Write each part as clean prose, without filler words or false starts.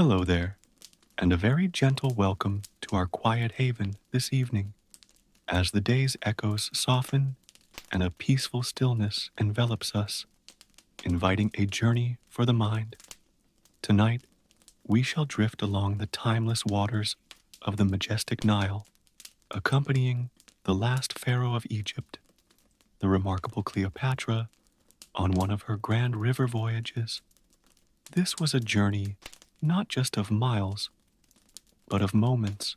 Hello there, and a very gentle welcome to our quiet haven this evening, as the day's echoes soften and a peaceful stillness envelops us, inviting a journey for the mind. Tonight, we shall drift along the timeless waters of the majestic Nile, accompanying the last pharaoh of Egypt, the remarkable Cleopatra, on one of her grand river voyages. This was a journey not just of miles, but of moments,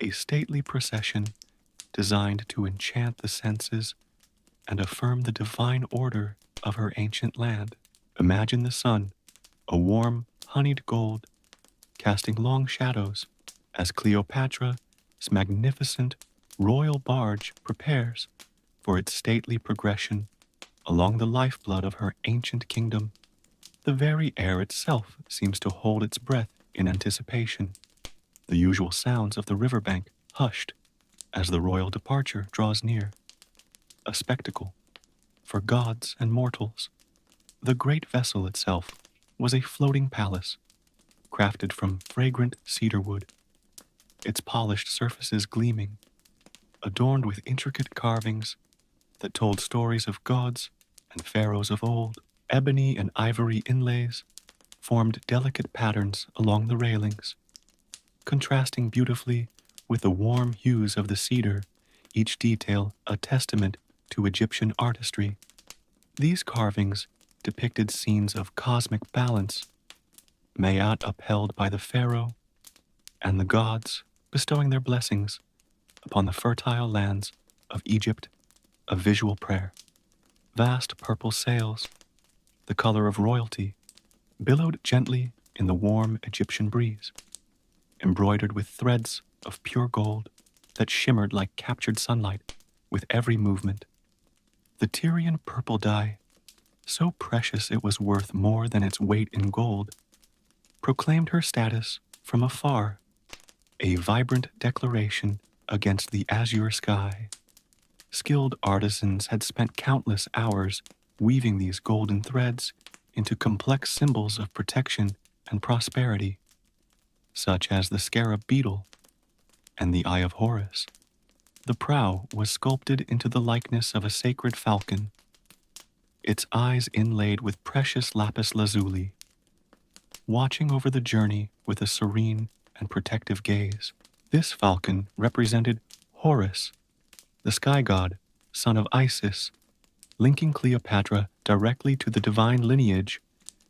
a stately procession designed to enchant the senses and affirm the divine order of her ancient land. Imagine the sun, a warm, honeyed gold, casting long shadows as Cleopatra's magnificent royal barge prepares for its stately progression along the lifeblood of her ancient kingdom. The very air itself seems to hold its breath in anticipation, the usual sounds of the riverbank hushed as the royal departure draws near. A spectacle for gods and mortals. The great vessel itself was a floating palace, crafted from fragrant cedarwood, its polished surfaces gleaming, adorned with intricate carvings that told stories of gods and pharaohs of old. Ebony and ivory inlays formed delicate patterns along the railings, contrasting beautifully with the warm hues of the cedar, each detail a testament to Egyptian artistry. These carvings depicted scenes of cosmic balance, Maat upheld by the pharaoh, and the gods bestowing their blessings upon the fertile lands of Egypt, a visual prayer. Vast purple sails, the color of royalty, billowed gently in the warm Egyptian breeze, embroidered with threads of pure gold that shimmered like captured sunlight with every movement. The Tyrian purple dye, so precious it was worth more than its weight in gold, proclaimed her status from afar, a vibrant declaration against the azure sky. Skilled artisans had spent countless hours weaving these golden threads into complex symbols of protection and prosperity, such as the scarab beetle and the Eye of Horus. The prow was sculpted into the likeness of a sacred falcon, its eyes inlaid with precious lapis lazuli, watching over the journey with a serene and protective gaze. This falcon represented Horus, the sky god, son of Isis, linking Cleopatra directly to the divine lineage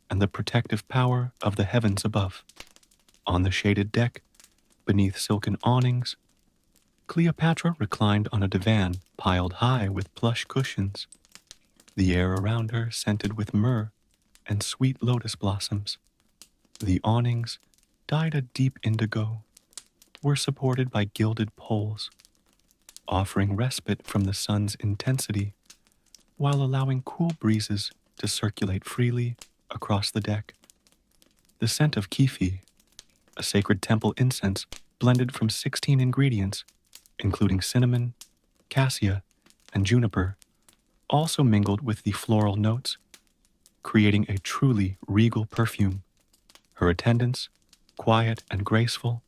and the protective power of the heavens above. On the shaded deck, beneath silken awnings, Cleopatra reclined on a divan piled high with plush cushions, the air around her scented with myrrh and sweet lotus blossoms. The awnings, dyed a deep indigo, were supported by gilded poles, offering respite from the sun's intensity while allowing cool breezes to circulate freely across the deck. The scent of kifi, a sacred temple incense blended from 16 ingredients, including cinnamon, cassia, and juniper, also mingled with the floral notes, creating a truly regal perfume. Her attendants, quiet and graceful,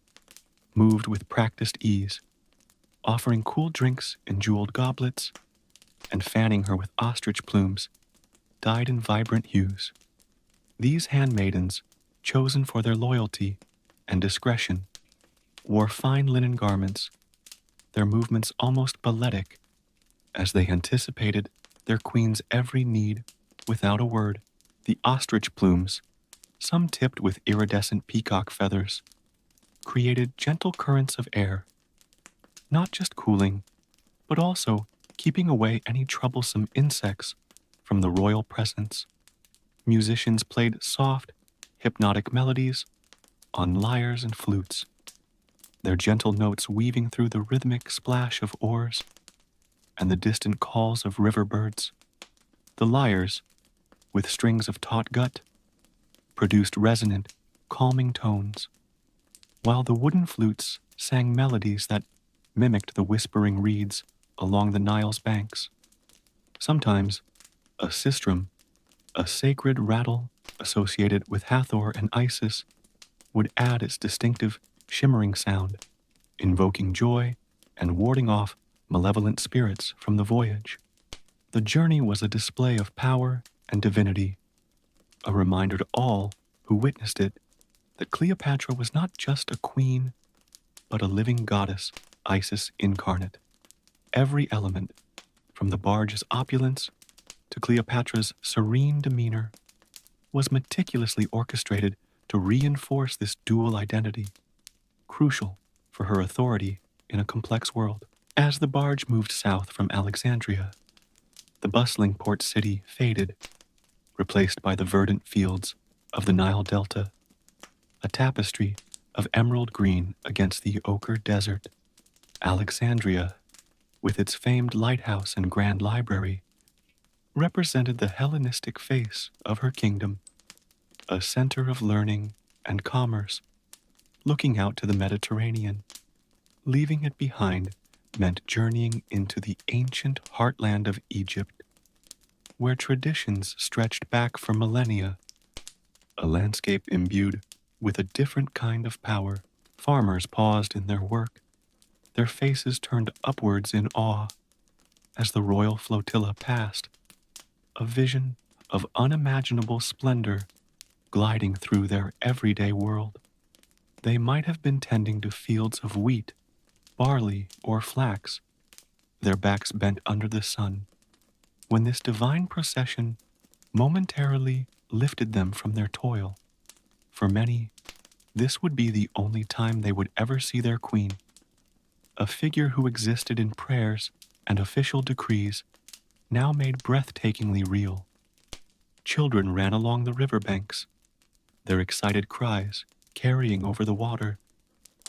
moved with practiced ease, offering cool drinks in jeweled goblets and fanning her with ostrich plumes dyed in vibrant hues. These handmaidens, chosen for their loyalty and discretion, wore fine linen garments, their movements almost balletic, as they anticipated their queen's every need without a word. The ostrich plumes, some tipped with iridescent peacock feathers, created gentle currents of air, not just cooling, but also keeping away any troublesome insects from the royal presence. Musicians played soft, hypnotic melodies on lyres and flutes, their gentle notes weaving through the rhythmic splash of oars and the distant calls of river birds. The lyres, with strings of taut gut, produced resonant, calming tones, while the wooden flutes sang melodies that mimicked the whispering reeds along the Nile's banks. Sometimes, a sistrum, a sacred rattle associated with Hathor and Isis, would add its distinctive shimmering sound, invoking joy and warding off malevolent spirits from the voyage. The journey was a display of power and divinity, a reminder to all who witnessed it that Cleopatra was not just a queen, but a living goddess, Isis incarnate. Every element, from the barge's opulence to Cleopatra's serene demeanor, was meticulously orchestrated to reinforce this dual identity, crucial for her authority in a complex world. As the barge moved south from Alexandria, the bustling port city faded, replaced by the verdant fields of the Nile Delta, a tapestry of emerald green against the ochre desert. Alexandria, with its famed lighthouse and grand library, represented the Hellenistic face of her kingdom, a center of learning and commerce, looking out to the Mediterranean. Leaving it behind meant journeying into the ancient heartland of Egypt, where traditions stretched back for millennia, a landscape imbued with a different kind of power. Farmers paused in their work, their faces turned upwards in awe as the royal flotilla passed, a vision of unimaginable splendor gliding through their everyday world. They might have been tending to fields of wheat, barley, or flax, their backs bent under the sun, when this divine procession momentarily lifted them from their toil. For many, this would be the only time they would ever see their queen, a figure who existed in prayers and official decrees, now made breathtakingly real. Children ran along the riverbanks, their excited cries carrying over the water,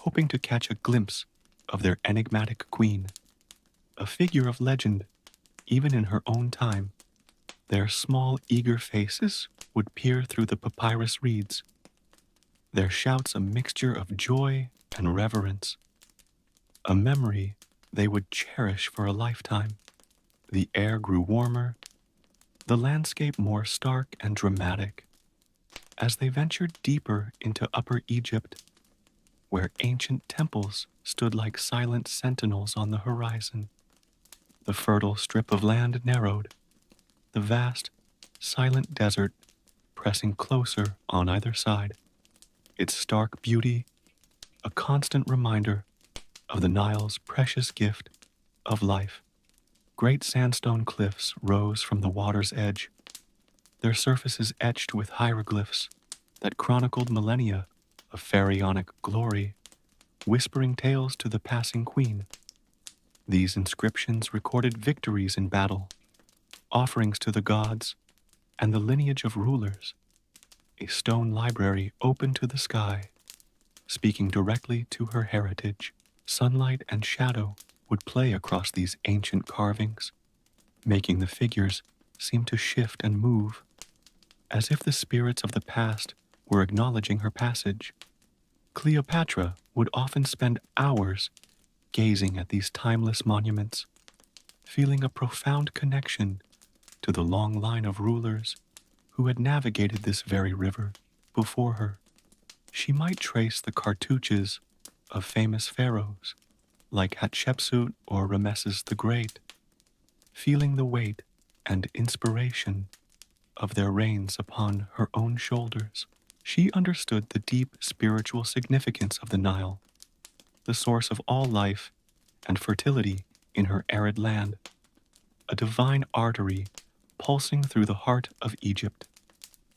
hoping to catch a glimpse of their enigmatic queen, a figure of legend, even in her own time. Their small, eager faces would peer through the papyrus reeds, their shouts a mixture of joy and reverence, a memory they would cherish for a lifetime. The air grew warmer, the landscape more stark and dramatic, as they ventured deeper into Upper Egypt, where ancient temples stood like silent sentinels on the horizon. The fertile strip of land narrowed, the vast, silent desert pressing closer on either side, its stark beauty a constant reminder of the Nile's precious gift of life. Great sandstone cliffs rose from the water's edge, their surfaces etched with hieroglyphs that chronicled millennia of pharaonic glory, whispering tales to the passing queen. These inscriptions recorded victories in battle, offerings to the gods, and the lineage of rulers, a stone library open to the sky, speaking directly to her heritage. Sunlight and shadow would play across these ancient carvings, making the figures seem to shift and move, as if the spirits of the past were acknowledging her passage. Cleopatra would often spend hours gazing at these timeless monuments, feeling a profound connection to the long line of rulers who had navigated this very river before her. She might trace the cartouches of famous pharaohs like Hatshepsut or Rameses the Great, feeling the weight and inspiration of their reigns upon her own shoulders. She understood the deep spiritual significance of the Nile, the source of all life and fertility in her arid land, a divine artery pulsing through the heart of Egypt.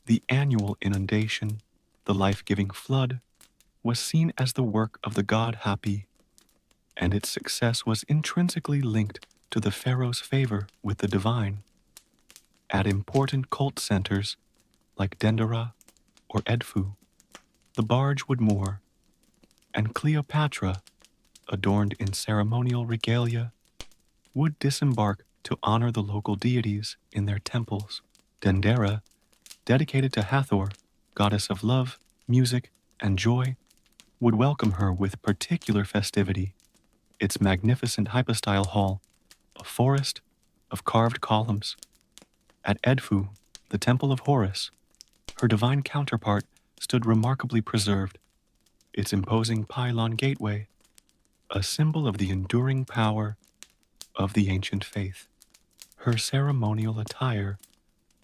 The annual inundation, the life-giving flood, was seen as the work of the god Hapi, and its success was intrinsically linked to the pharaoh's favor with the divine. At important cult centers like Dendera or Edfu, the barge would moor, and Cleopatra, adorned in ceremonial regalia, would disembark to honor the local deities in their temples. Dendera, dedicated to Hathor, goddess of love, music, and joy, would welcome her with particular festivity. Its magnificent hypostyle hall, a forest of carved columns. At Edfu, the temple of Horus, her divine counterpart stood remarkably preserved, its imposing pylon gateway, a symbol of the enduring power of the ancient faith. Her ceremonial attire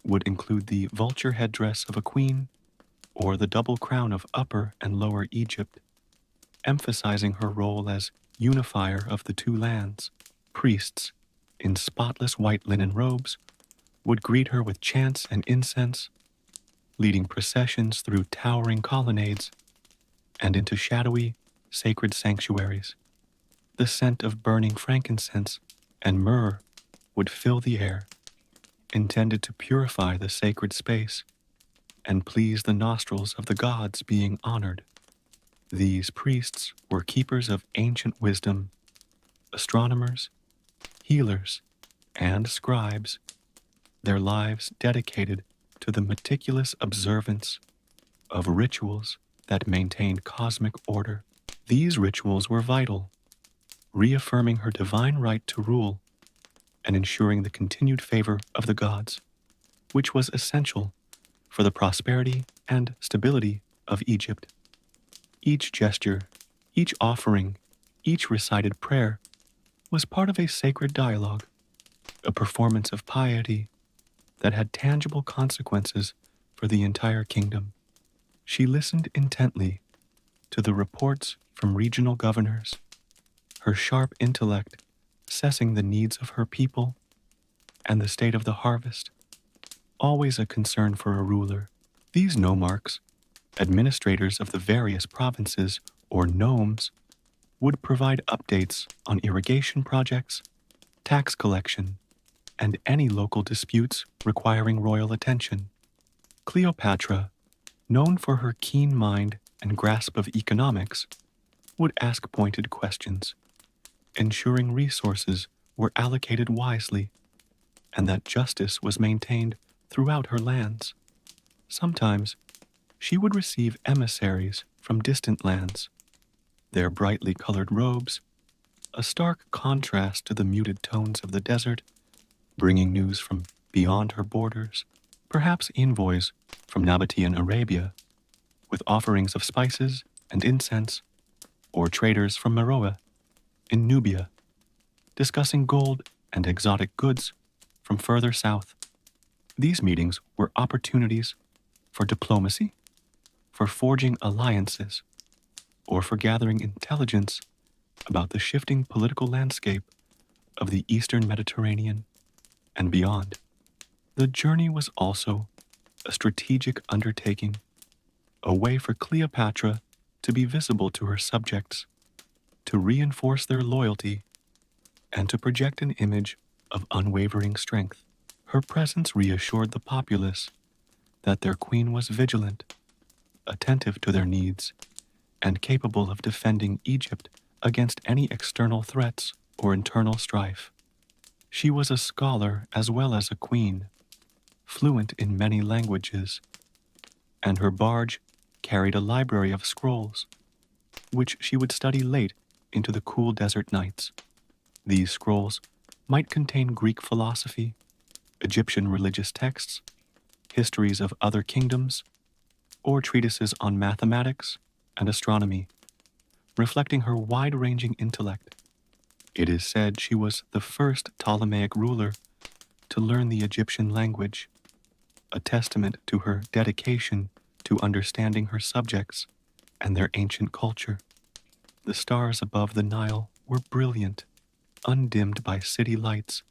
would include the vulture headdress of a queen or the double crown of Upper and Lower Egypt, emphasizing her role as unifier of the two lands. Priests, in spotless white linen robes, would greet her with chants and incense, leading processions through towering colonnades and into shadowy, sacred sanctuaries. The scent of burning frankincense and myrrh would fill the air, intended to purify the sacred space and please the nostrils of the gods being honored. These priests were keepers of ancient wisdom, astronomers, healers, and scribes, their lives dedicated to the meticulous observance of rituals that maintained cosmic order. These rituals were vital, reaffirming her divine right to rule and ensuring the continued favor of the gods, which was essential for the prosperity and stability of Egypt. Each gesture, each offering, each recited prayer was part of a sacred dialogue, a performance of piety that had tangible consequences for the entire kingdom. She listened intently to the reports from regional governors, her sharp intellect assessing the needs of her people and the state of the harvest, always a concern for a ruler. These nomarchs, administrators of the various provinces or nomes, would provide updates on irrigation projects, tax collection, and any local disputes requiring royal attention. Cleopatra, known for her keen mind and grasp of economics, would ask pointed questions, ensuring resources were allocated wisely and that justice was maintained throughout her lands. Sometimes, she would receive emissaries from distant lands, their brightly colored robes, a stark contrast to the muted tones of the desert, bringing news from beyond her borders, perhaps envoys from Nabatean Arabia, with offerings of spices and incense, or traders from Meroe in Nubia, discussing gold and exotic goods from further south. These meetings were opportunities for diplomacy, for forging alliances, or for gathering intelligence about the shifting political landscape of the Eastern Mediterranean and beyond. The journey was also a strategic undertaking, a way for Cleopatra to be visible to her subjects, to reinforce their loyalty, and to project an image of unwavering strength. Her presence reassured the populace that their queen was vigilant, attentive to their needs, and capable of defending Egypt against any external threats or internal strife. She was a scholar as well as a queen, fluent in many languages, and her barge carried a library of scrolls, which she would study late into the cool desert nights. These scrolls might contain Greek philosophy, Egyptian religious texts, histories of other kingdoms, or treatises on mathematics and astronomy, reflecting her wide-ranging intellect. It is said she was the first Ptolemaic ruler to learn the Egyptian language, a testament to her dedication to understanding her subjects and their ancient culture. The stars above the Nile were brilliant, undimmed by city lights,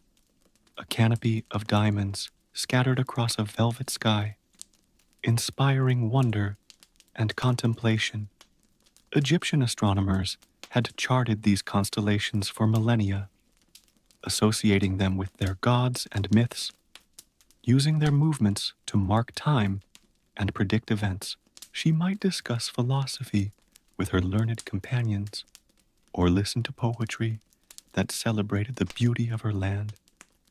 a canopy of diamonds scattered across a velvet sky, inspiring wonder and contemplation. Egyptian astronomers had charted these constellations for millennia, associating them with their gods and myths, using their movements to mark time and predict events. She might discuss philosophy with her learned companions, or listen to poetry that celebrated the beauty of her land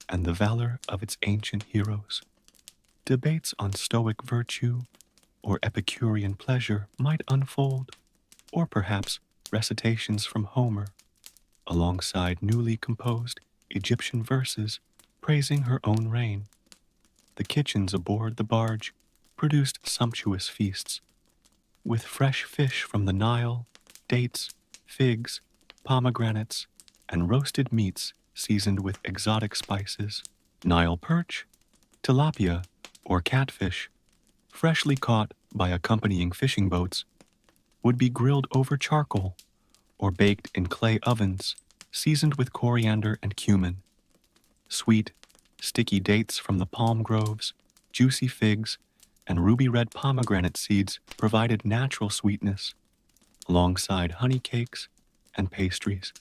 and the valor of its ancient heroes. Debates on Stoic virtue or Epicurean pleasure might unfold, or perhaps recitations from Homer, alongside newly composed Egyptian verses praising her own reign. The kitchens aboard the barge produced sumptuous feasts, with fresh fish from the Nile, dates, figs, pomegranates, and roasted meats seasoned with exotic spices. Nile perch, tilapia, or catfish, freshly caught by accompanying fishing boats, would be grilled over charcoal or baked in clay ovens seasoned with coriander and cumin. Sweet, sticky dates from the palm groves, juicy figs, and ruby-red pomegranate seeds provided natural sweetness, alongside honey cakes and pastries.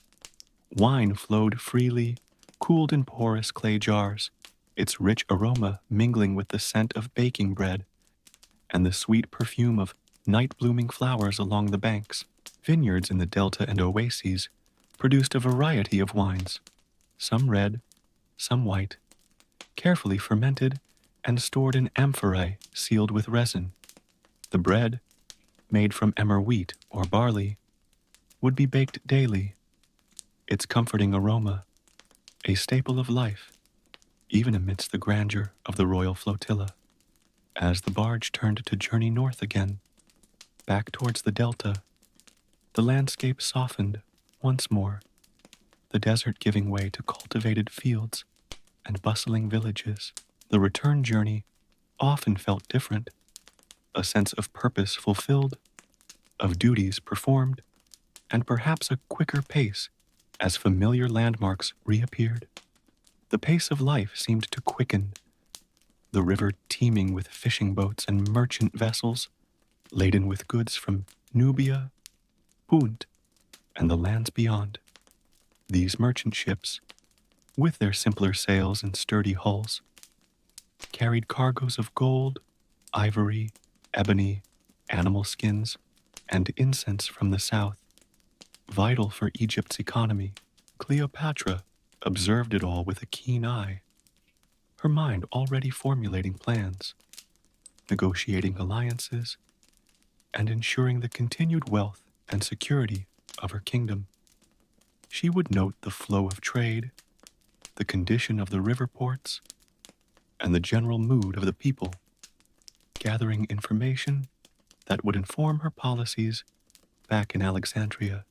Wine flowed freely, cooled in porous clay jars, its rich aroma mingling with the scent of baking bread and the sweet perfume of night-blooming flowers along the banks. Vineyards in the delta and oases produced a variety of wines, some red, some white, carefully fermented and stored in amphorae sealed with resin. The bread, made from emmer wheat or barley, would be baked daily, its comforting aroma a staple of life, even amidst the grandeur of the royal flotilla. As the barge turned to journey north again, back towards the delta, the landscape softened once more, the desert giving way to cultivated fields and bustling villages. The return journey often felt different, a sense of purpose fulfilled, of duties performed, and perhaps a quicker pace as familiar landmarks reappeared. The pace of life seemed to quicken, the river teeming with fishing boats and merchant vessels laden with goods from Nubia, Punt, and the lands beyond. These merchant ships, with their simpler sails and sturdy hulls, carried cargoes of gold, ivory, ebony, animal skins, and incense from the south, vital for Egypt's economy. Cleopatra observed it all with a keen eye, her mind already formulating plans, negotiating alliances, and ensuring the continued wealth and security of her kingdom. She would note the flow of trade, the condition of the river ports, and the general mood of the people, gathering information that would inform her policies back in Alexandria.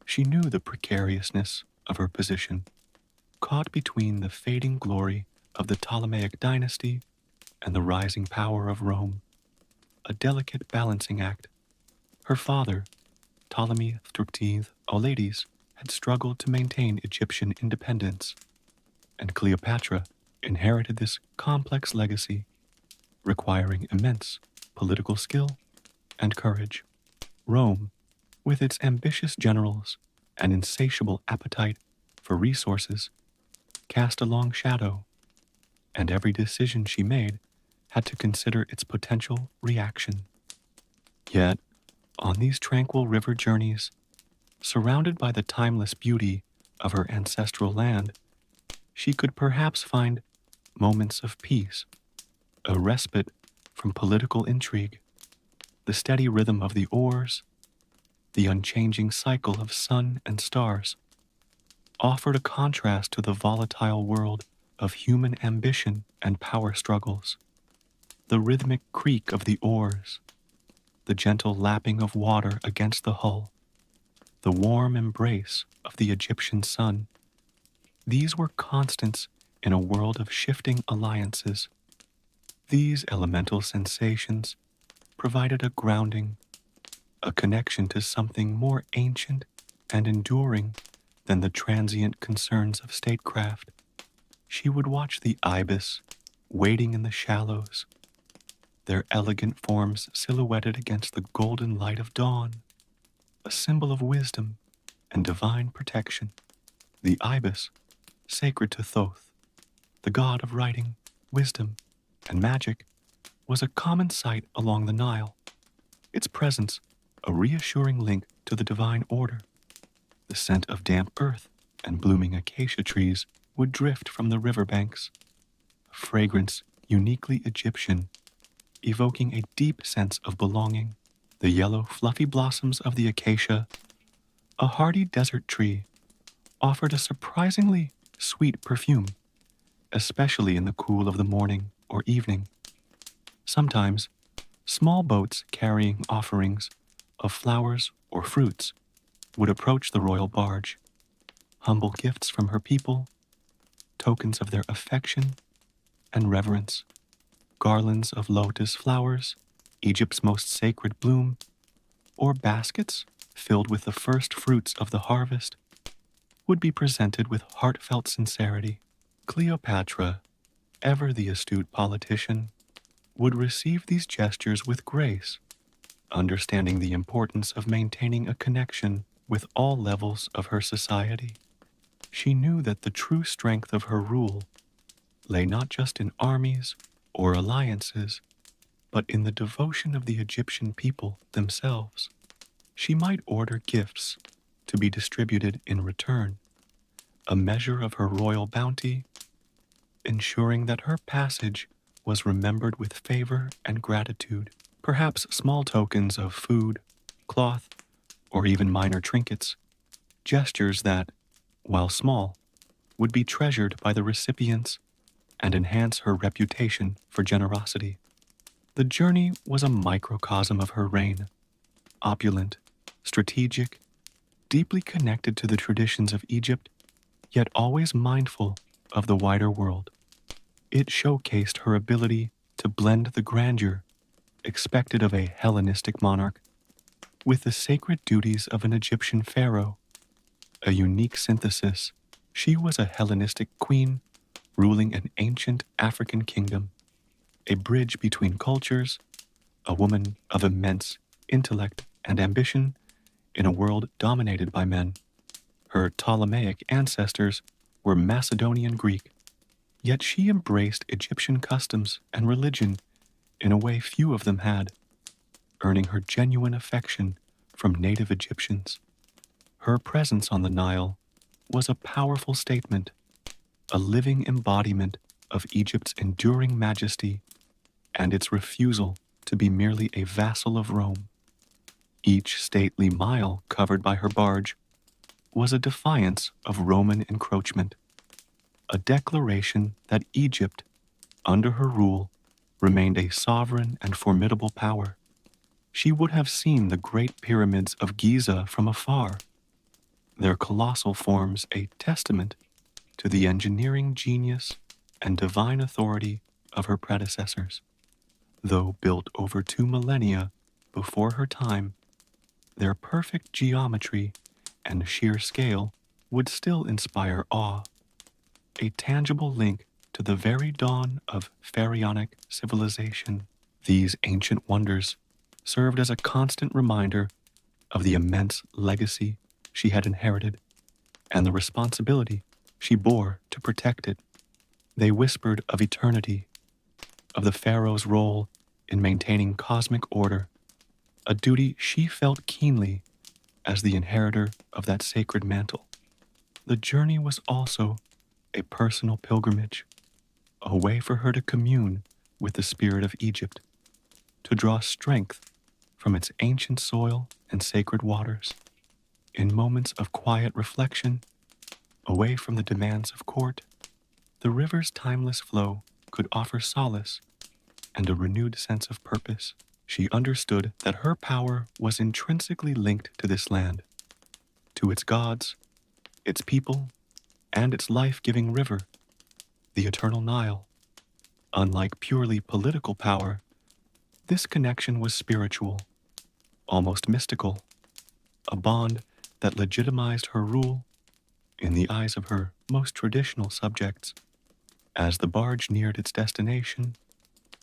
She knew the precariousness of her position, caught between the fading glory of the Ptolemaic dynasty and the rising power of Rome, a delicate balancing act. Her father, Ptolemy XIII Auletes, had struggled to maintain Egyptian independence, and Cleopatra inherited this complex legacy, requiring immense political skill and courage. Rome, with its ambitious generals and insatiable appetite for resources, cast a long shadow, and every decision she made had to consider its potential reaction. Yet, on these tranquil river journeys, surrounded by the timeless beauty of her ancestral land, she could perhaps find moments of peace, a respite from political intrigue, the steady rhythm of the oars, the unchanging cycle of sun and stars, offered a contrast to the volatile world of human ambition and power struggles. The rhythmic creak of the oars, the gentle lapping of water against the hull, the warm embrace of the Egyptian sun, these were constants in a world of shifting alliances. These elemental sensations provided a grounding, a connection to something more ancient and enduring than the transient concerns of statecraft. She would watch the ibis wading in the shallows, their elegant forms silhouetted against the golden light of dawn, a symbol of wisdom and divine protection. The ibis, sacred to Thoth, the god of writing, wisdom, and magic, was a common sight along the Nile, its presence a reassuring link to the divine order. The scent of damp earth and blooming acacia trees would drift from the riverbanks, a fragrance uniquely Egyptian, evoking a deep sense of belonging. The yellow, fluffy blossoms of the acacia, a hardy desert tree, offered a surprisingly sweet perfume, especially in the cool of the morning or evening. Sometimes, small boats carrying offerings of flowers or fruits would approach the royal barge, humble gifts from her people, tokens of their affection and reverence, garlands of lotus flowers, Egypt's most sacred bloom, or baskets filled with the first fruits of the harvest would be presented with heartfelt sincerity. Cleopatra, ever the astute politician, would receive these gestures with grace, understanding the importance of maintaining a connection with all levels of her society. She knew that the true strength of her rule lay not just in armies or alliances, but in the devotion of the Egyptian people themselves. She might order gifts to be distributed in return, a measure of her royal bounty, ensuring that her passage was remembered with favor and gratitude. Perhaps small tokens of food, cloth, or even minor trinkets, gestures that, while small, would be treasured by the recipients and enhance her reputation for generosity. The journey was a microcosm of her reign, opulent, strategic, deeply connected to the traditions of Egypt, yet always mindful of the wider world. It showcased her ability to blend the grandeur expected of a Hellenistic monarch with the sacred duties of an Egyptian pharaoh, a unique synthesis. She was a Hellenistic queen ruling an ancient African kingdom, a bridge between cultures, a woman of immense intellect and ambition in a world dominated by men. Her Ptolemaic ancestors were Macedonian Greek, yet she embraced Egyptian customs and religion in a way few of them had, earning her genuine affection from native Egyptians. Her presence on the Nile was a powerful statement, a living embodiment of Egypt's enduring majesty and its refusal to be merely a vassal of Rome. Each stately mile covered by her barge was a defiance of Roman encroachment, a declaration that Egypt, under her rule, remained a sovereign and formidable power. She would have seen the great pyramids of Giza from afar, their colossal forms a testament to the engineering genius and divine authority of her predecessors. Though built over 2 millennia before her time, their perfect geometry and sheer scale would still inspire awe, a tangible link to the very dawn of pharaonic civilization. These ancient wonders served as a constant reminder of the immense legacy she had inherited and the responsibility she bore to protect it. They whispered of eternity, of the pharaoh's role in maintaining cosmic order, a duty she felt keenly as the inheritor of that sacred mantle. The journey was also a personal pilgrimage, a way for her to commune with the spirit of Egypt, to draw strength from its ancient soil and sacred waters. In moments of quiet reflection, away from the demands of court, the river's timeless flow could offer solace and a renewed sense of purpose. She understood that her power was intrinsically linked to this land, to its gods, its people, and its life-giving river, the eternal Nile. Unlike purely political power, this connection was spiritual, almost mystical, a bond that legitimized her rule in the eyes of her most traditional subjects. As the barge neared its destination,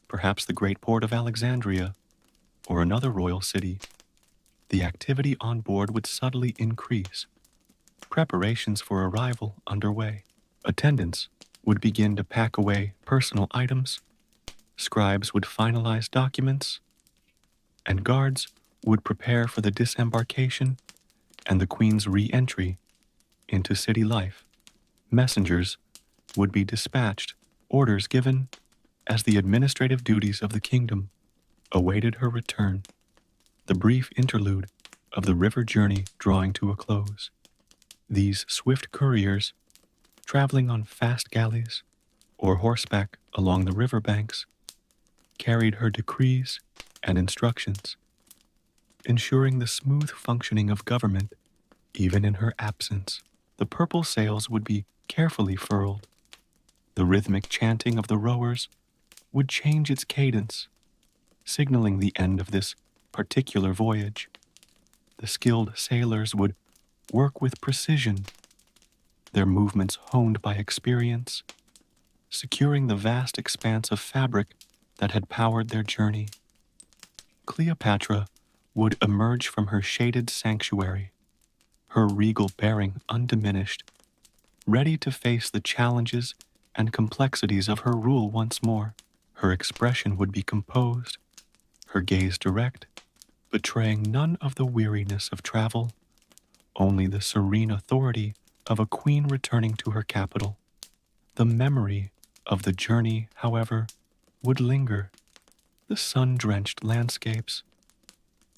perhaps the great port of Alexandria or another royal city, the activity on board would subtly increase, preparations for arrival underway. Attendants would begin to pack away personal items, scribes would finalize documents, and guards would prepare for the disembarkation and the Queen's re-entry into city life. Messengers would be dispatched, orders given, as the administrative duties of the kingdom awaited her return, the brief interlude of the river journey drawing to a close. These swift couriers, traveling on fast galleys or horseback along the river banks, carried her decrees and instructions, ensuring the smooth functioning of government even in her absence. The purple sails would be carefully furled. The rhythmic chanting of the rowers would change its cadence, signaling the end of this particular voyage. The skilled sailors would work with precision, their movements honed by experience, securing the vast expanse of fabric that had powered their journey. Cleopatra would emerge from her shaded sanctuary, her regal bearing undiminished, ready to face the challenges and complexities of her rule once more. Her expression would be composed, her gaze direct, betraying none of the weariness of travel, only the serene authority of a queen returning to her capital. The memory of the journey, however, would linger. The sun-drenched landscapes,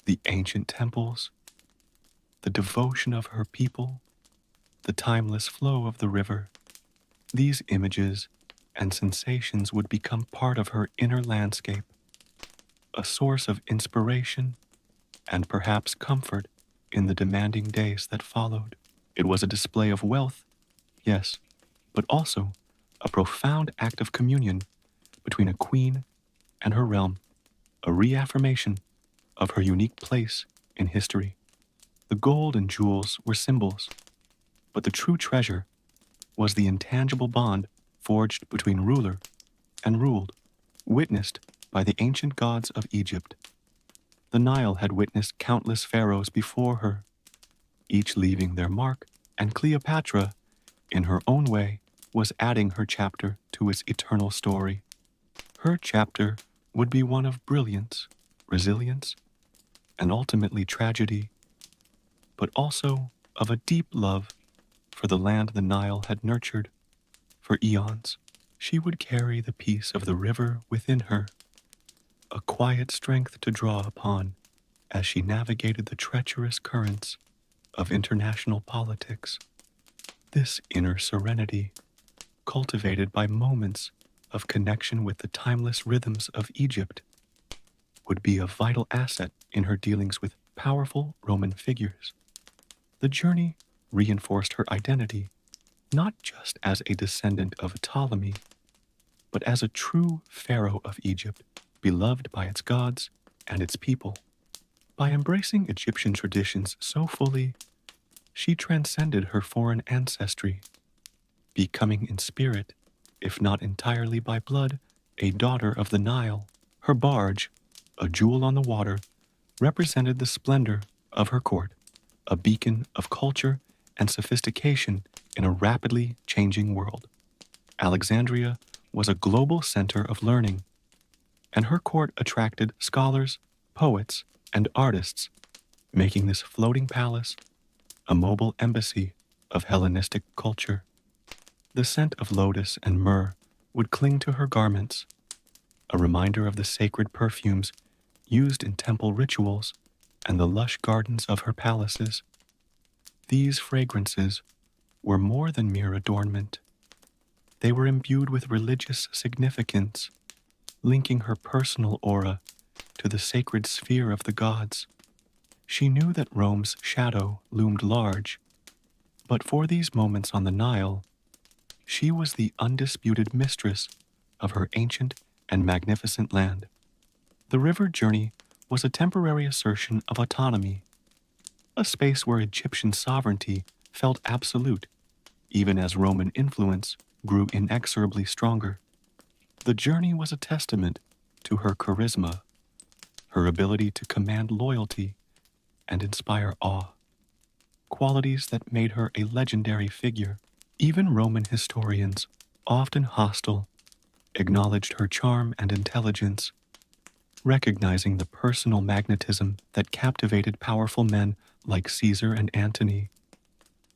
the ancient temples, the devotion of her people, the timeless flow of the river. These images and sensations would become part of her inner landscape, a source of inspiration and perhaps comfort in the demanding days that followed. It was a display of wealth, yes, but also a profound act of communion between a queen and her realm, a reaffirmation of her unique place in history. The gold and jewels were symbols, but the true treasure was the intangible bond forged between ruler and ruled, witnessed by the ancient gods of Egypt. The Nile had witnessed countless pharaohs before her, each leaving their mark, and Cleopatra, in her own way, was adding her chapter to its eternal story. Her chapter would be one of brilliance, resilience, and ultimately tragedy, but also of a deep love for the land the Nile had nurtured for eons. She would carry the peace of the river within her, a quiet strength to draw upon as she navigated the treacherous currents of international politics. This inner serenity, cultivated by moments of connection with the timeless rhythms of Egypt, would be a vital asset in her dealings with powerful Roman figures. The journey reinforced her identity, not just as a descendant of Ptolemy, but as a true pharaoh of Egypt, beloved by its gods and its people. By embracing Egyptian traditions so fully, she transcended her foreign ancestry, becoming in spirit, if not entirely by blood, a daughter of the Nile. Her barge, a jewel on the water, represented the splendor of her court, a beacon of culture and sophistication in a rapidly changing world. Alexandria was a global center of learning, and her court attracted scholars, poets, and artists, making this floating palace a mobile embassy of Hellenistic culture. The scent of lotus and myrrh would cling to her garments, a reminder of the sacred perfumes used in temple rituals and the lush gardens of her palaces. These fragrances were more than mere adornment. They were imbued with religious significance, linking her personal aura to the sacred sphere of the gods. She knew that Rome's shadow loomed large, but for these moments on the Nile, she was the undisputed mistress of her ancient and magnificent land. The river journey was a temporary assertion of autonomy, a space where Egyptian sovereignty felt absolute, even as Roman influence grew inexorably stronger. The journey was a testament to her charisma, her ability to command loyalty and inspire awe, qualities that made her a legendary figure. Even Roman historians, often hostile, acknowledged her charm and intelligence, recognizing the personal magnetism that captivated powerful men like Caesar and Antony.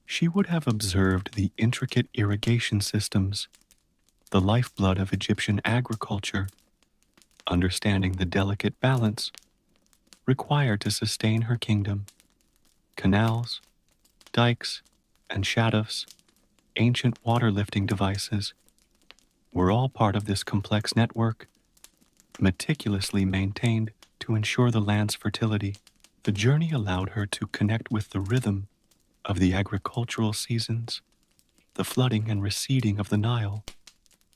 She would have observed the intricate irrigation systems, the lifeblood of Egyptian agriculture, understanding the delicate balance required to sustain her kingdom. Canals, dikes, and shadows, ancient water lifting devices, were all part of this complex network, meticulously maintained to ensure the land's fertility. The journey allowed her to connect with the rhythm of the agricultural seasons, the flooding and receding of the Nile,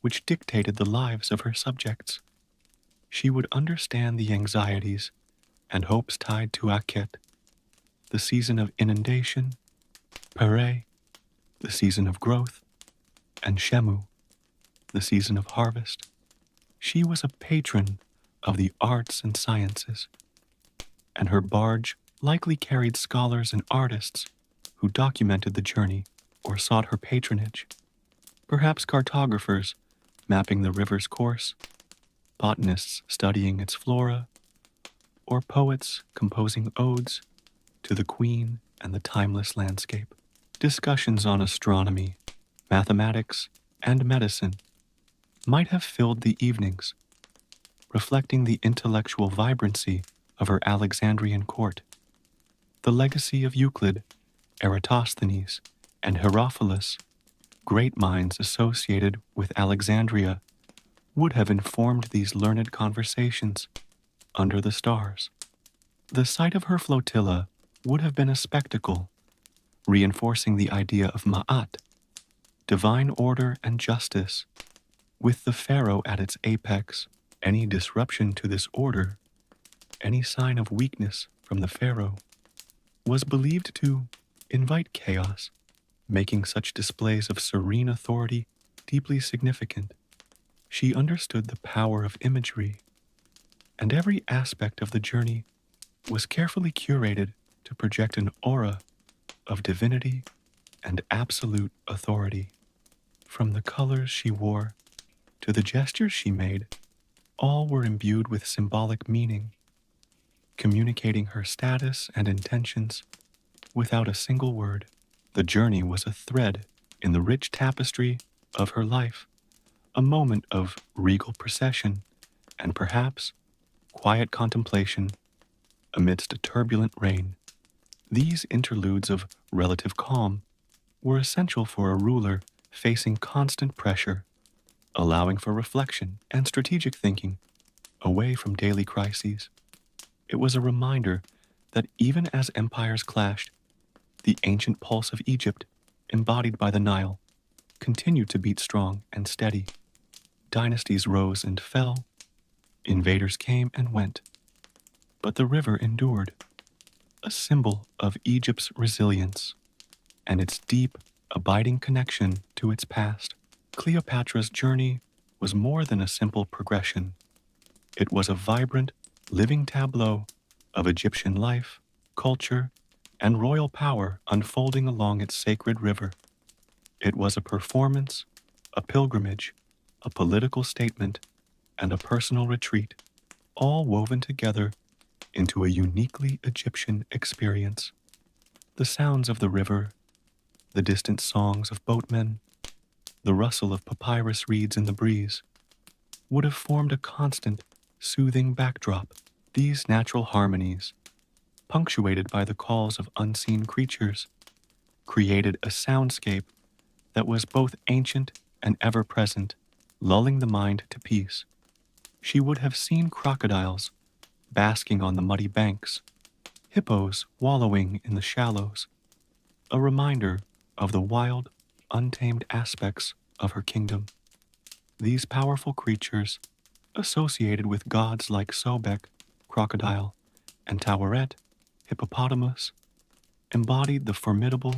which dictated the lives of her subjects. She would understand the anxieties and hopes tied to Akhet, the season of inundation, Pere, the season of growth, and Shemu, the season of harvest. She was a patron of the arts and sciences, and her barge likely carried scholars and artists who documented the journey or sought her patronage. Perhaps cartographers mapping the river's course, botanists studying its flora, or poets composing odes to the queen and the timeless landscape. Discussions on astronomy, mathematics, and medicine might have filled the evenings, reflecting the intellectual vibrancy of her Alexandrian court. The legacy of Euclid, Eratosthenes, and Herophilus, great minds associated with Alexandria, would have informed these learned conversations under the stars. The sight of her flotilla would have been a spectacle, reinforcing the idea of Ma'at, divine order and justice, with the pharaoh at its apex. Any disruption to this order, any sign of weakness from the pharaoh, was believed to invite chaos, making such displays of serene authority deeply significant. She understood the power of imagery, and every aspect of the journey was carefully curated to project an aura of divinity and absolute authority. From the colors she wore to the gestures she made, all were imbued with symbolic meaning, communicating her status and intentions without a single word. The journey was a thread in the rich tapestry of her life, a moment of regal procession and perhaps quiet contemplation amidst a turbulent reign. These interludes of relative calm were essential for a ruler facing constant pressure, allowing for reflection and strategic thinking away from daily crises. It was a reminder that even as empires clashed, the ancient pulse of Egypt, embodied by the Nile, continued to beat strong and steady. Dynasties rose and fell, invaders came and went, but the river endured, a symbol of Egypt's resilience and its deep, abiding connection to its past. Cleopatra's journey was more than a simple progression. It was a vibrant, living tableau of Egyptian life, culture, and royal power unfolding along its sacred river. It was a performance, a pilgrimage, a political statement, and a personal retreat, all woven together into a uniquely Egyptian experience. The sounds of the river, the distant songs of boatmen, the rustle of papyrus reeds in the breeze, would have formed a constant, soothing backdrop. These natural harmonies, punctuated by the calls of unseen creatures, created a soundscape that was both ancient and ever-present, lulling the mind to peace. She would have seen crocodiles basking on the muddy banks, hippos wallowing in the shallows, a reminder of the wild, untamed aspects of her kingdom. These powerful creatures, associated with gods like Sobek, crocodile, and Taweret, hippopotamus, embodied the formidable,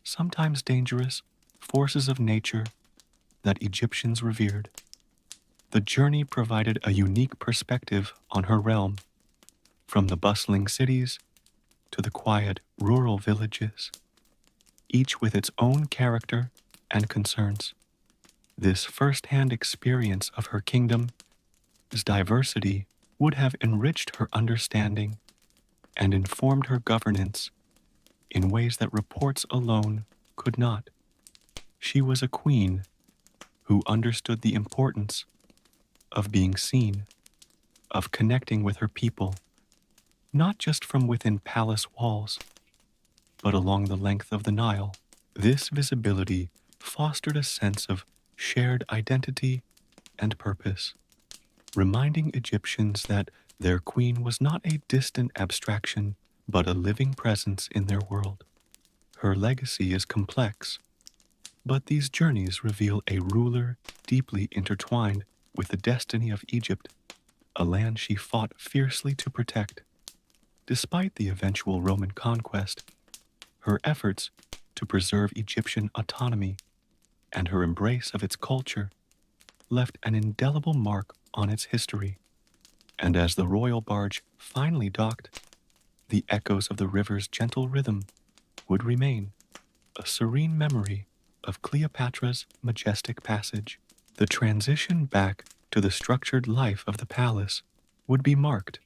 sometimes dangerous, forces of nature that Egyptians revered. The journey provided a unique perspective on her realm, from the bustling cities to the quiet rural villages, each with its own character and concerns. This first-hand experience of her kingdom's diversity would have enriched her understanding and informed her governance in ways that reports alone could not. She was a queen who understood the importance of being seen, of connecting with her people, not just from within palace walls, but along the length of the Nile. This visibility fostered a sense of shared identity and purpose, reminding Egyptians that their queen was not a distant abstraction, but a living presence in their world. Her legacy is complex, but these journeys reveal a ruler deeply intertwined with the destiny of Egypt, a land she fought fiercely to protect. Despite the eventual Roman conquest, her efforts to preserve Egyptian autonomy and her embrace of its culture left an indelible mark on its history. And as the royal barge finally docked, the echoes of the river's gentle rhythm would remain, a serene memory of Cleopatra's majestic passage. The transition back to the structured life of the palace would be marked,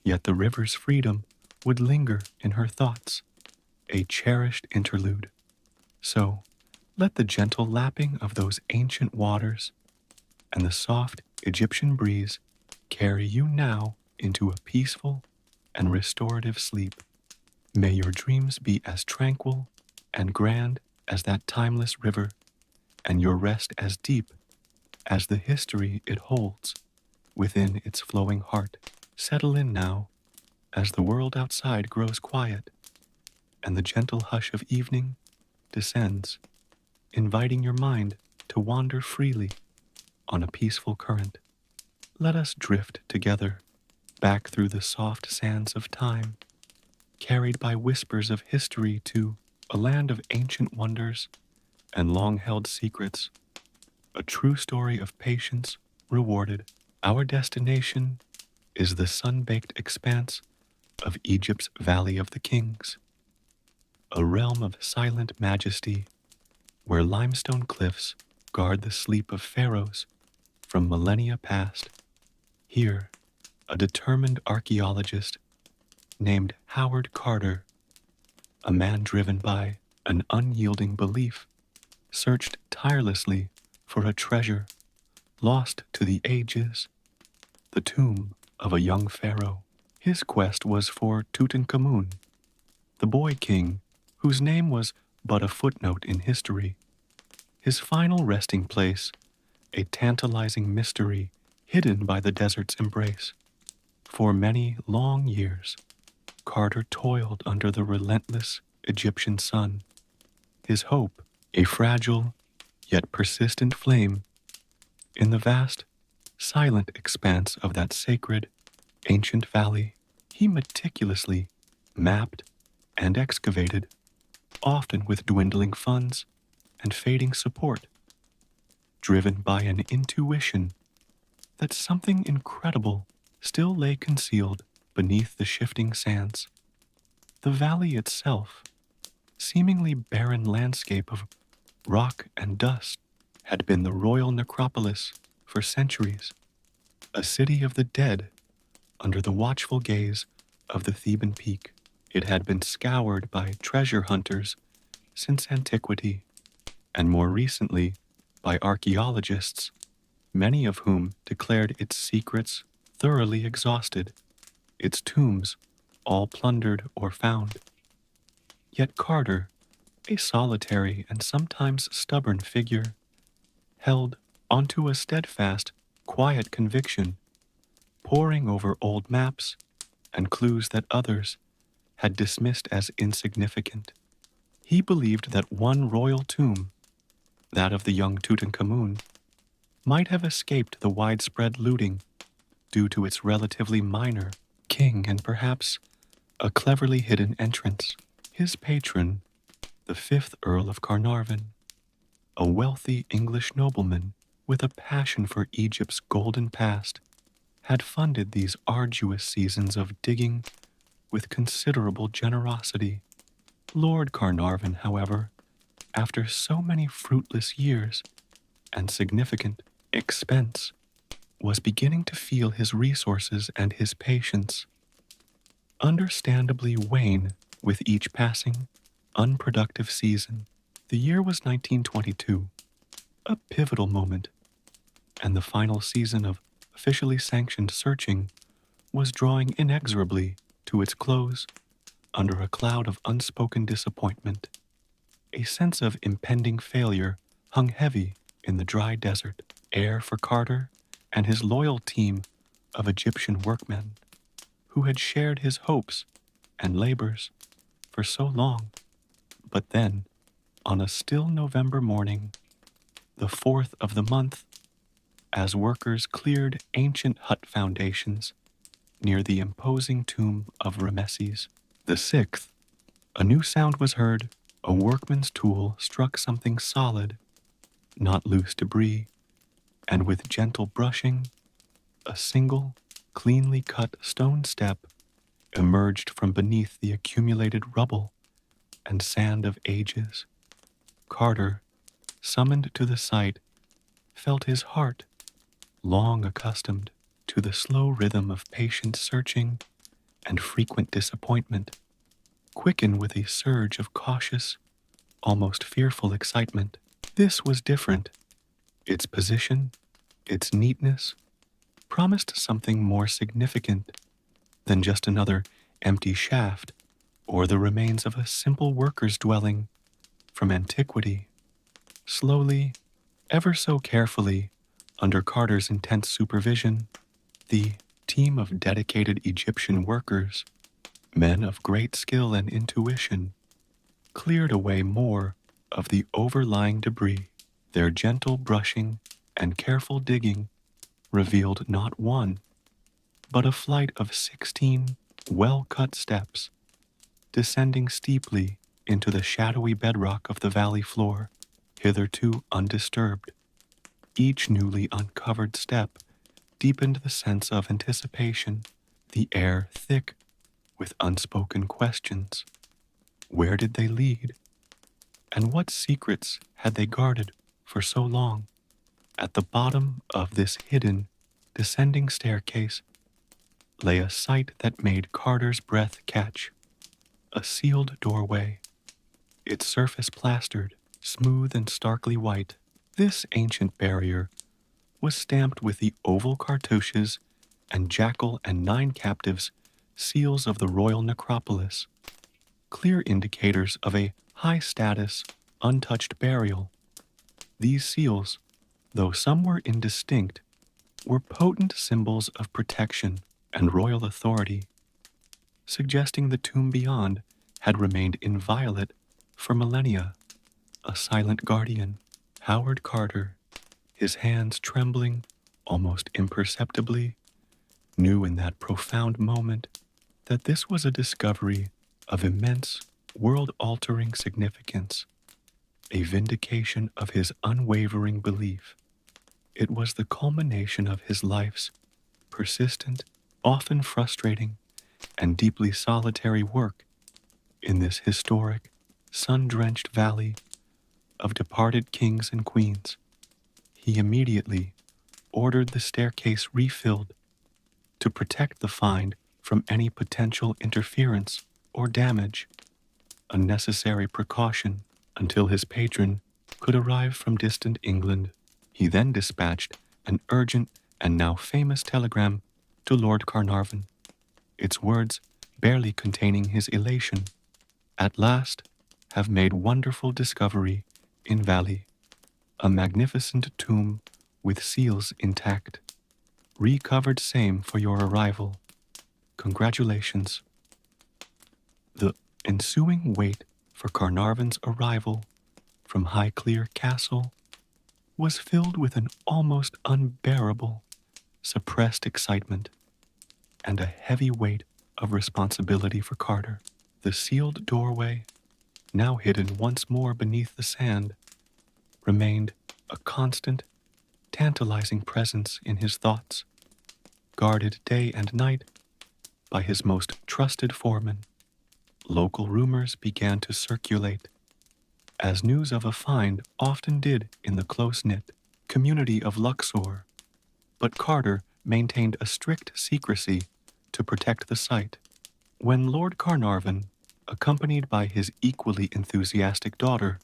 yet the river's freedom would linger in her thoughts, a cherished interlude. So, let the gentle lapping of those ancient waters and the soft Egyptian breeze carry you now into a peaceful and restorative sleep. May your dreams be as tranquil and grand as that timeless river, and your rest as deep as the history it holds within its flowing heart. Settle in now as the world outside grows quiet and the gentle hush of evening descends, inviting your mind to wander freely on a peaceful current. Let us drift together back through the soft sands of time, carried by whispers of history to a land of ancient wonders and long-held secrets, a true story of patience rewarded. Our destination is the sun-baked expanse of Egypt's Valley of the Kings, a realm of silent majesty where limestone cliffs guard the sleep of pharaohs from millennia past. Here, a determined archaeologist named Howard Carter, a man driven by an unyielding belief, searched tirelessly for a treasure lost to the ages, the tomb of a young pharaoh. His quest was for Tutankhamun, the boy king whose name was but a footnote in history. His final resting place, a tantalizing mystery hidden by the desert's embrace. For many long years, Carter toiled under the relentless Egyptian sun, his hope a fragile yet persistent flame in the vast, silent expanse of that sacred, ancient valley. He meticulously mapped and excavated, often with dwindling funds and fading support, driven by an intuition that something incredible still lay concealed beneath the shifting sands. The valley itself, seemingly barren landscape of rock and dust, had been the royal necropolis for centuries, a city of the dead under the watchful gaze of the Theban peak. It had been scoured by treasure hunters since antiquity, and more recently by archaeologists, many of whom declared its secrets thoroughly exhausted, its tombs all plundered or found. Yet Carter, a solitary and sometimes stubborn figure, held onto a steadfast, quiet conviction, poring over old maps and clues that others had dismissed as insignificant. He believed that one royal tomb, that of the young Tutankhamun, might have escaped the widespread looting due to its relatively minor king and perhaps a cleverly hidden entrance. His patron, the 5th Earl of Carnarvon, a wealthy English nobleman with a passion for Egypt's golden past, had funded these arduous seasons of digging with considerable generosity. Lord Carnarvon, however, after so many fruitless years and significant expense, was beginning to feel his resources and his patience understandably wane with each passing, unproductive season. The year was 1922, a pivotal moment, and the final season of officially sanctioned searching was drawing inexorably to its close under a cloud of unspoken disappointment. A sense of impending failure hung heavy in the dry desert air for Carter and his loyal team of Egyptian workmen who had shared his hopes and labors for so long. But then, on a still November morning, the 4th of the month, as workers cleared ancient hut foundations near the imposing tomb of Rameses the 6th, a new sound was heard. A workman's tool struck something solid, not loose debris, and with gentle brushing, a single, cleanly cut stone step emerged from beneath the accumulated rubble and sand of ages. Carter, summoned to the sight, felt his heart, long accustomed to the slow rhythm of patient searching and frequent disappointment, quicken with a surge of cautious, almost fearful excitement. This was different. Its position, its neatness, promised something more significant than just another empty shaft or the remains of a simple worker's dwelling from antiquity. Slowly, ever so carefully, under Carter's intense supervision, the team of dedicated Egyptian workers, men of great skill and intuition, cleared away more of the overlying debris. Their gentle brushing and careful digging revealed not one, but a flight of 16 well-cut steps, descending steeply into the shadowy bedrock of the valley floor, hitherto undisturbed. Each newly uncovered step deepened the sense of anticipation, the air thick with unspoken questions. Where did they lead? And what secrets had they guarded for so long? At the bottom of this hidden, descending staircase lay a sight that made Carter's breath catch. A sealed doorway, its surface plastered, smooth and starkly white. This ancient barrier was stamped with the oval cartouches and jackal and 9 captives seals of the royal necropolis, clear indicators of a high-status, untouched burial. These seals, though some were indistinct, were potent symbols of protection and royal authority, suggesting the tomb beyond had remained inviolate for millennia. A silent guardian, Howard Carter, his hands trembling almost imperceptibly, knew in that profound moment that this was a discovery of immense, world-altering significance, a vindication of his unwavering belief. It was the culmination of his life's persistent, often frustrating, and deeply solitary work in this historic, sun-drenched valley of departed kings and queens. He immediately ordered the staircase refilled to protect the find from any potential interference or damage, a necessary precaution until his patron could arrive from distant England. He then dispatched an urgent and now famous telegram to Lord Carnarvon, its words barely containing his elation. At last have made wonderful discovery in valley, a magnificent tomb with seals intact, recovered same for your arrival. Congratulations. The ensuing wait for Carnarvon's arrival from Highclere Castle was filled with an almost unbearable, suppressed excitement and a heavy weight of responsibility for Carter. The sealed doorway, now hidden once more beneath the sand, remained a constant, tantalizing presence in his thoughts, guarded day and night by his most trusted foreman. Local rumors began to circulate, as news of a find often did in the close-knit community of Luxor, but Carter maintained a strict secrecy to protect the site. When Lord Carnarvon, accompanied by his equally enthusiastic daughter,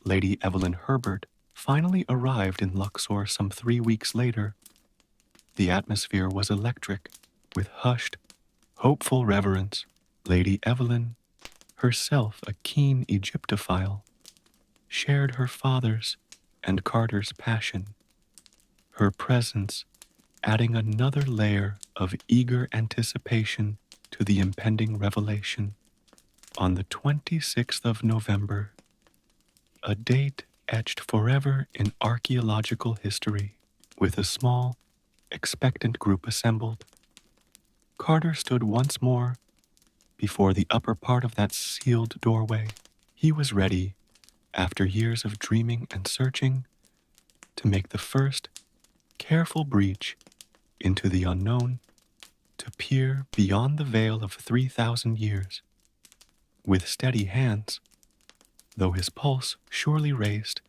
Lady Evelyn Herbert, finally arrived in Luxor some 3 weeks later, the atmosphere was electric, with hushed, hopeful reverence. Lady Evelyn, herself a keen Egyptophile, shared her father's and Carter's passion, her presence adding another layer of eager anticipation to the impending revelation. On the 26th of November, a date etched forever in archaeological history, with a small, expectant group assembled, Carter stood once more before the upper part of that sealed doorway. He was ready, after years of dreaming and searching, to make the first careful breach into the unknown, to peer beyond the veil of 3,000 years. With steady hands, though his pulse surely raced,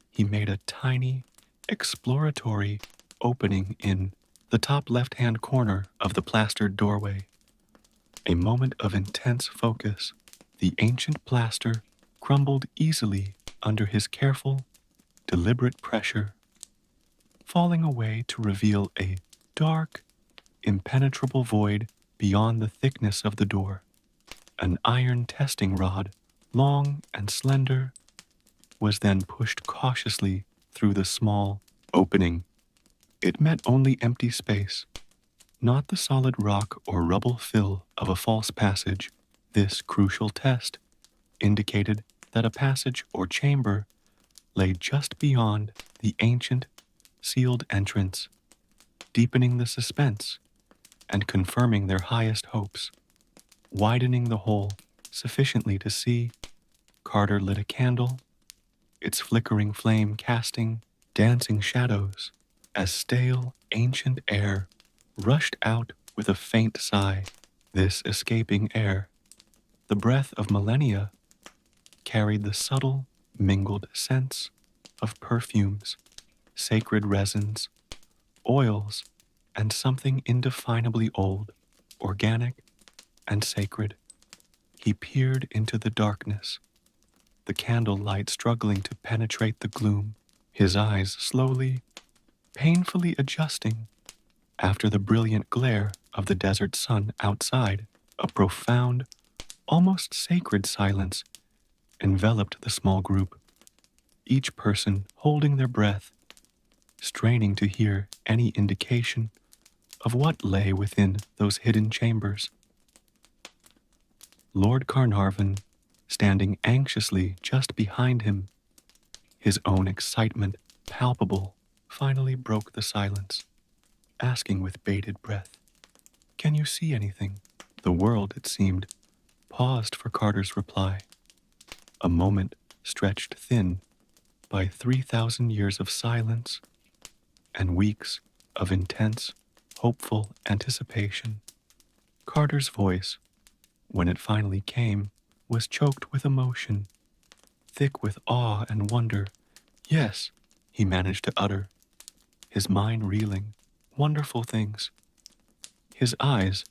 he made a tiny, exploratory opening in the top left-hand corner of the plastered doorway. A moment of intense focus, the ancient plaster crumbled easily under his careful, deliberate pressure, falling away to reveal a dark, impenetrable void beyond the thickness of the door. An iron testing rod, long and slender, was then pushed cautiously through the small opening. It met only empty space, not the solid rock or rubble fill of a false passage. This crucial test indicated that a passage or chamber lay just beyond the ancient, sealed entrance, deepening the suspense and confirming their highest hopes. Widening the hole sufficiently to see, Carter lit a candle, its flickering flame casting dancing shadows as stale, ancient air rushed out with a faint sigh. This escaping air, the breath of millennia, carried the subtle, mingled scents of perfumes, sacred resins, oils, and something indefinably old, organic, and sacred. He peered into the darkness, the candle light struggling to penetrate the gloom, his eyes slowly, painfully adjusting after the brilliant glare of the desert sun outside. A profound, almost sacred silence enveloped the small group, each person holding their breath, straining to hear any indication of what lay within those hidden chambers. Lord Carnarvon, standing anxiously just behind him, his own excitement palpable, finally broke the silence, asking with bated breath, "Can you see anything?" The world, it seemed, paused for Carter's reply. A moment stretched thin by 3,000 years of silence and weeks of intense, hopeful anticipation. Carter's voice, when it finally came, was choked with emotion, thick with awe and wonder. "Yes," he managed to utter, his mind reeling. "Wonderful things." His eyes,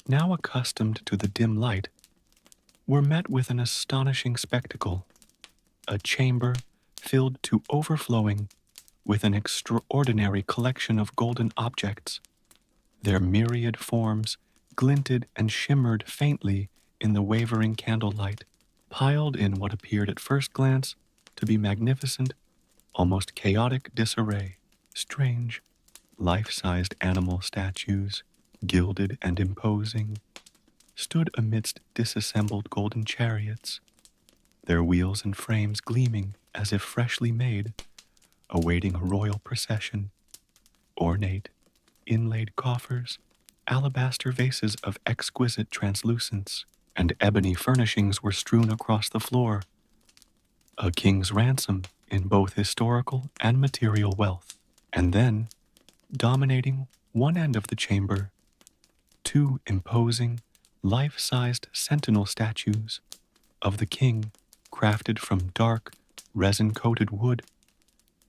now accustomed to the dim light, were met with an astonishing spectacle, a chamber filled to overflowing with an extraordinary collection of golden objects. Their myriad forms glinted and shimmered faintly in the wavering candlelight, piled in what appeared at first glance to be magnificent, almost chaotic disarray. Strange, life-sized animal statues, gilded and imposing, stood amidst disassembled golden chariots, their wheels and frames gleaming as if freshly made, awaiting a royal procession. Ornate, inlaid coffers, alabaster vases of exquisite translucence, and ebony furnishings were strewn across the floor, a king's ransom in both historical and material wealth. And then, dominating one end of the chamber, two imposing, life-sized sentinel statues of the king, crafted from dark, resin-coated wood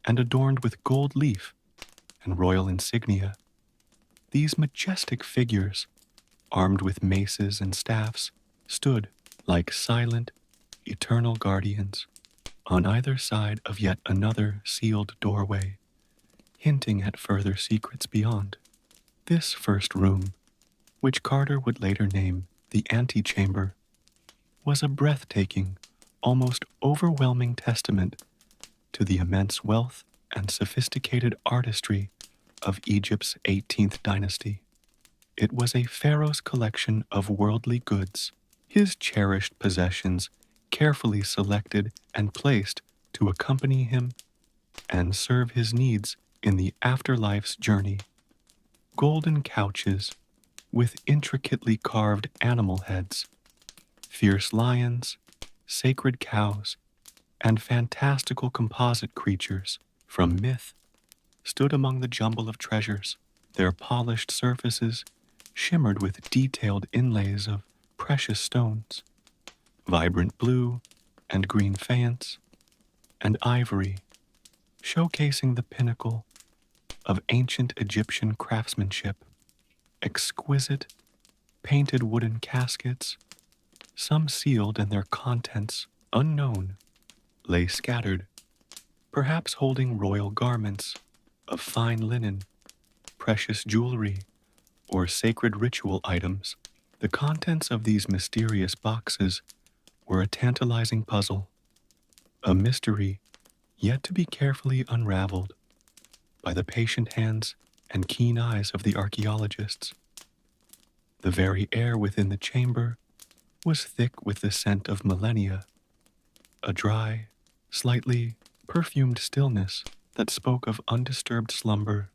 and adorned with gold leaf and royal insignia. These majestic figures, armed with maces and staffs, stood like silent, eternal guardians on either side of yet another sealed doorway, hinting at further secrets beyond. This first room, which Carter would later name the antechamber, was a breathtaking, almost overwhelming testament to the immense wealth and sophisticated artistry of Egypt's 18th dynasty. It was a pharaoh's collection of worldly goods, his cherished possessions carefully selected and placed to accompany him and serve his needs in the afterlife's journey. Golden couches with intricately carved animal heads, fierce lions, sacred cows, and fantastical composite creatures from myth stood among the jumble of treasures. Their polished surfaces shimmered with detailed inlays of precious stones, vibrant blue and green faience, and ivory, showcasing the pinnacle of ancient Egyptian craftsmanship. Exquisite, painted wooden caskets, some sealed and their contents unknown, lay scattered, perhaps holding royal garments of fine linen, precious jewelry, or sacred ritual items. The contents of these mysterious boxes were a tantalizing puzzle, a mystery yet to be carefully unraveled by the patient hands and keen eyes of the archaeologists. The very air within the chamber was thick with the scent of millennia, a dry, slightly perfumed stillness that spoke of undisturbed slumber,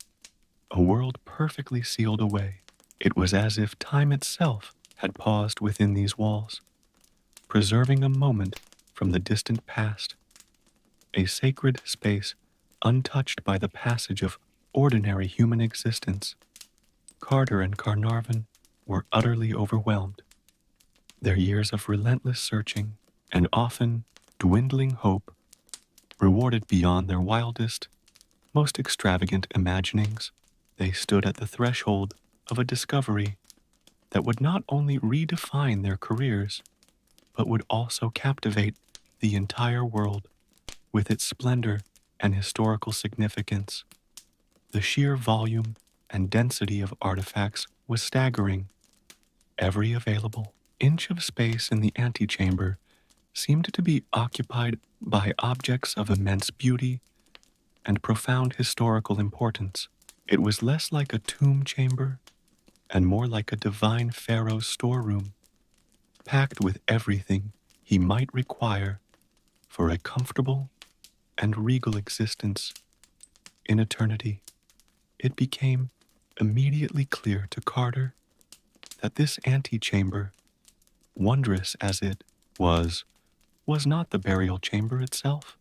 a world perfectly sealed away. It was as if time itself had paused within these walls, preserving a moment from the distant past, a sacred space untouched by the passage of ordinary human existence. Carter and Carnarvon were utterly overwhelmed. Their years of relentless searching and often dwindling hope rewarded beyond their wildest, most extravagant imaginings. They stood at the threshold of a discovery that would not only redefine their careers, but would also captivate the entire world with its splendor and historical significance. The sheer volume and density of artifacts was staggering. Every available inch of space in the antechamber seemed to be occupied by objects of immense beauty and profound historical importance. It was less like a tomb chamber and more like a divine pharaoh's storeroom, packed with everything he might require for a comfortable and regal existence in eternity. It became immediately clear to Carter that this antechamber, wondrous as it was not the burial chamber itself,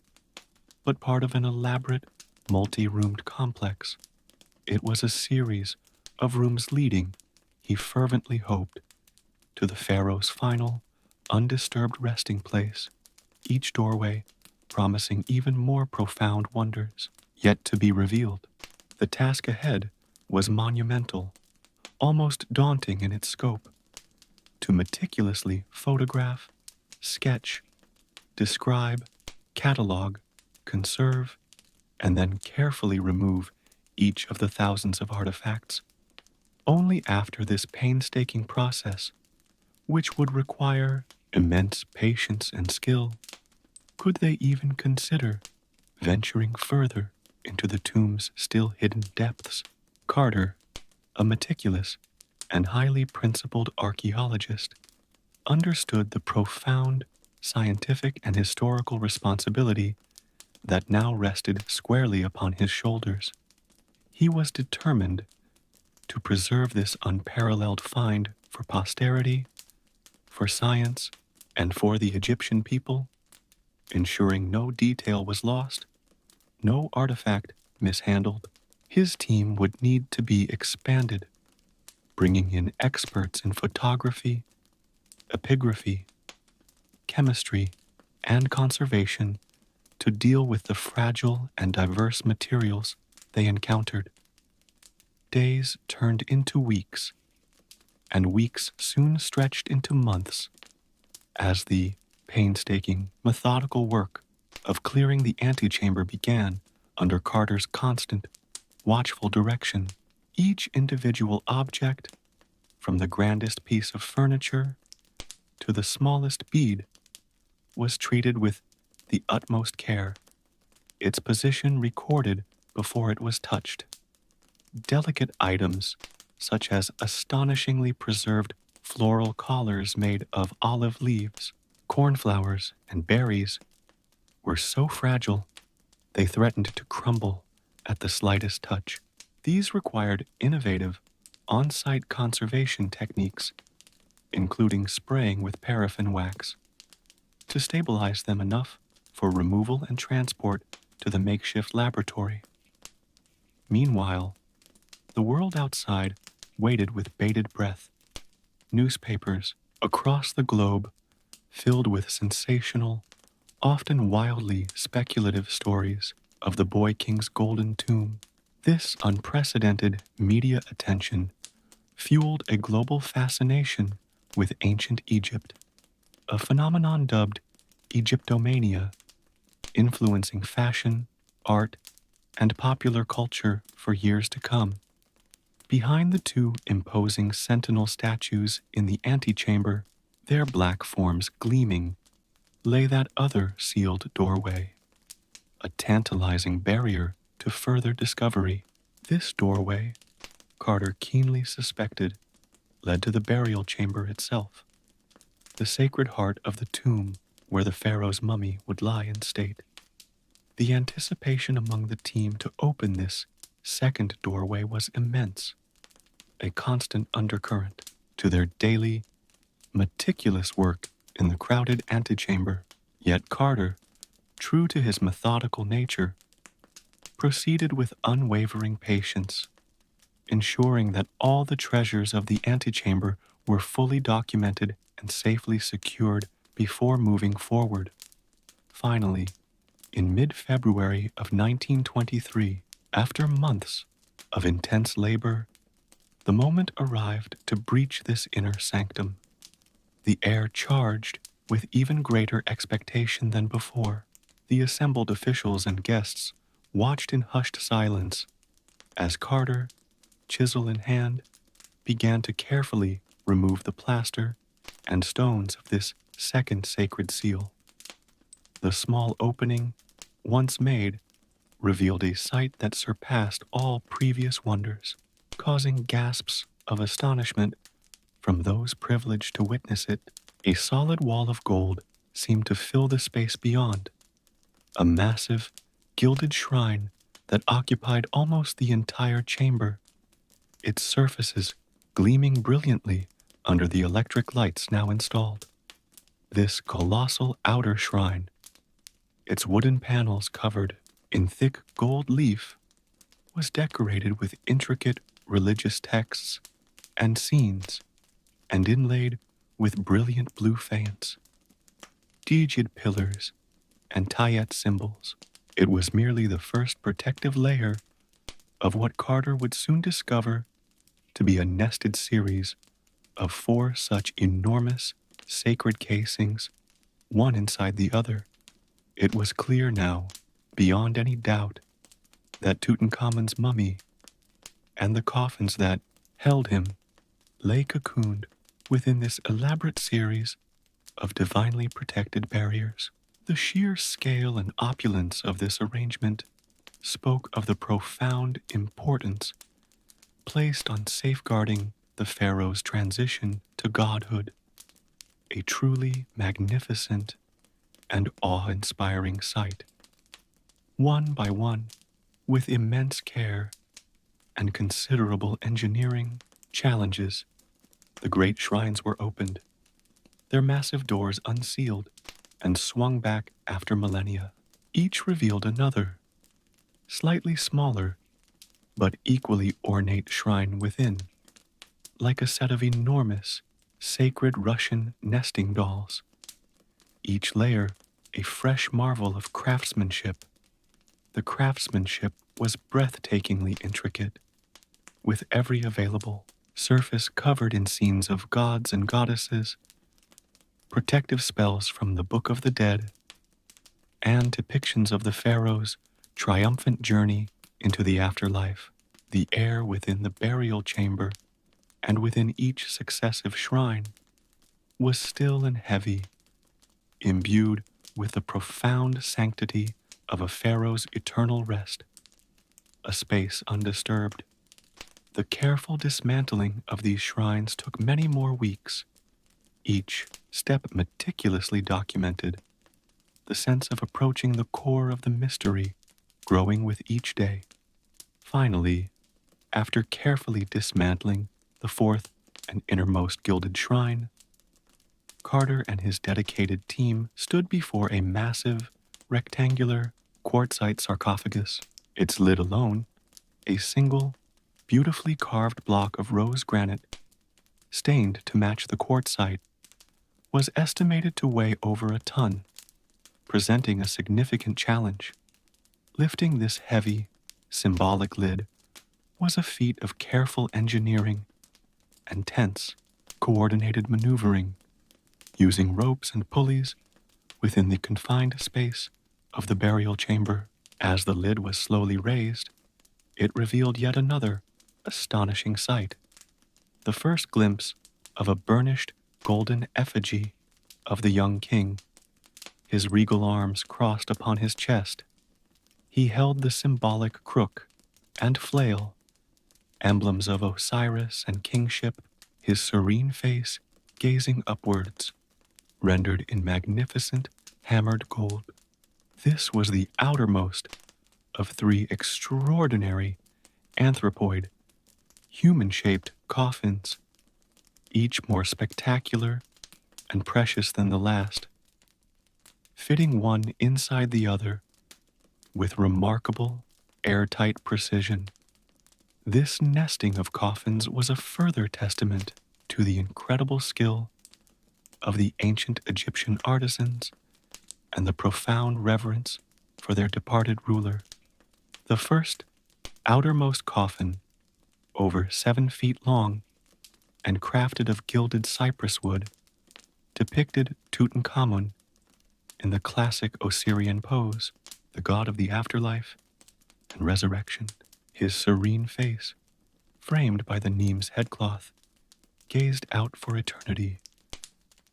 but part of an elaborate, multi-roomed complex. It was a series of rooms leading, he fervently hoped, to the pharaoh's final, undisturbed resting place, each doorway promising even more profound wonders yet to be revealed. The task ahead was monumental, almost daunting in its scope. To meticulously photograph, sketch, describe, catalog, conserve, and then carefully remove each of the thousands of artifacts. Only after this painstaking process, which would require immense patience and skill, could they even consider venturing further into the tomb's still hidden depths. Carter, a meticulous and highly principled archaeologist, understood the profound scientific and historical responsibility that now rested squarely upon his shoulders. He was determined to preserve this unparalleled find for posterity, for science, and for the Egyptian people, ensuring no detail was lost, no artifact mishandled. His team would need to be expanded, bringing in experts in photography, epigraphy, chemistry, and conservation to deal with the fragile and diverse materials they encountered. Days turned into weeks, and weeks soon stretched into months, as the painstaking, methodical work of clearing the antechamber began under Carter's constant, watchful direction. Each individual object, from the grandest piece of furniture to the smallest bead, was treated with the utmost care, its position recorded before it was touched. Delicate items, such as astonishingly preserved floral collars made of olive leaves, cornflowers, and berries, were so fragile they threatened to crumble at the slightest touch. These required innovative, on site conservation techniques, including spraying with paraffin wax, to stabilize them enough for removal and transport to the makeshift laboratory. Meanwhile, the world outside waited with bated breath. Newspapers across the globe filled with sensational, often wildly speculative stories of the boy king's golden tomb. This unprecedented media attention fueled a global fascination with ancient Egypt, a phenomenon dubbed Egyptomania, influencing fashion, art, and popular culture for years to come. Behind the two imposing sentinel statues in the antechamber, their black forms gleaming, lay that other sealed doorway, a tantalizing barrier to further discovery. This doorway, Carter keenly suspected, led to the burial chamber itself, the sacred heart of the tomb where the pharaoh's mummy would lie in state. The anticipation among the team to open this second doorway was immense, a constant undercurrent to their daily, meticulous work in the crowded antechamber. Yet Carter, true to his methodical nature, proceeded with unwavering patience, ensuring that all the treasures of the antechamber were fully documented and safely secured before moving forward. Finally, in mid-February of 1923, after months of intense labor, the moment arrived to breach this inner sanctum, the air charged with even greater expectation than before. The assembled officials and guests watched in hushed silence as Carter, chisel in hand, began to carefully remove the plaster and stones of this second sacred seal. The small opening, once made, revealed a sight that surpassed all previous wonders, causing gasps of astonishment from those privileged to witness it. A solid wall of gold seemed to fill the space beyond, a massive, gilded shrine that occupied almost the entire chamber, its surfaces gleaming brilliantly under the electric lights now installed. This colossal outer shrine, its wooden panels covered in thick gold leaf, was decorated with intricate religious texts and scenes, and inlaid with brilliant blue faience, Digid pillars, and Tayet symbols. It was merely the first protective layer of what Carter would soon discover to be a nested series of 4 such enormous sacred casings, one inside the other. It was clear now, beyond any doubt, that Tutankhamun's mummy and the coffins that held him lay cocooned within this elaborate series of divinely protected barriers. The sheer scale and opulence of this arrangement spoke of the profound importance placed on safeguarding the pharaoh's transition to godhood, a truly magnificent and awe-inspiring sight. One by one, with immense care and considerable engineering challenges, the great shrines were opened, their massive doors unsealed and swung back after millennia. Each revealed another, slightly smaller, but equally ornate shrine within, like a set of enormous, sacred Russian nesting dolls. Each layer a fresh marvel of craftsmanship. The craftsmanship was breathtakingly intricate, with every available surface covered in scenes of gods and goddesses, protective spells from the Book of the Dead, and depictions of the pharaoh's triumphant journey into the afterlife. The air within the burial chamber and within each successive shrine was still and heavy, imbued with the profound sanctity of a pharaoh's eternal rest, a space undisturbed. The careful dismantling of these shrines took many more weeks, each step meticulously documented, the sense of approaching the core of the mystery growing with each day. Finally, after carefully dismantling the fourth and innermost gilded shrine, Carter and his dedicated team stood before a massive, rectangular, quartzite sarcophagus, its lid alone, a single, beautifully carved block of rose granite, stained to match the quartzite, was estimated to weigh over a ton, presenting a significant challenge. Lifting this heavy, symbolic lid was a feat of careful engineering and tense, coordinated maneuvering, using ropes and pulleys within the confined space of the burial chamber. As the lid was slowly raised, it revealed yet another astonishing sight, the first glimpse of a burnished golden effigy of the young king, his regal arms crossed upon his chest. He held the symbolic crook and flail, emblems of Osiris and kingship, his serene face gazing upwards, rendered in magnificent hammered gold. This was the outermost of three extraordinary anthropoid, human-shaped coffins, each more spectacular and precious than the last, fitting one inside the other with remarkable, airtight precision. This nesting of coffins was a further testament to the incredible skill of the ancient Egyptian artisans and the profound reverence for their departed ruler. The first, outermost coffin, over 7 feet long and crafted of gilded cypress wood, depicted Tutankhamun in the classic Osirian pose, the god of the afterlife and resurrection. His serene face, framed by the Neme's headcloth, gazed out for eternity,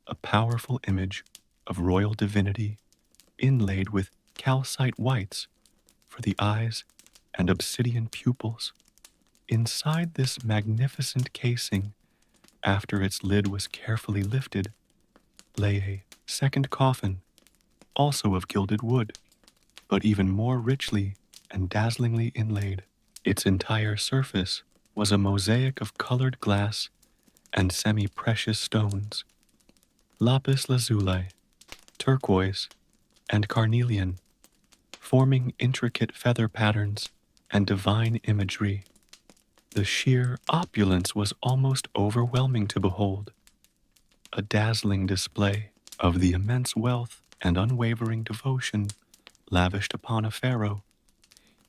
a powerful image of royal divinity inlaid with calcite whites for the eyes and obsidian pupils. Inside this magnificent casing, after its lid was carefully lifted, lay a second coffin, also of gilded wood, but even more richly and dazzlingly inlaid. Its entire surface was a mosaic of colored glass and semi-precious stones, lapis lazuli, turquoise, and carnelian, forming intricate feather patterns and divine imagery. The sheer opulence was almost overwhelming to behold, a dazzling display of the immense wealth and unwavering devotion lavished upon a pharaoh,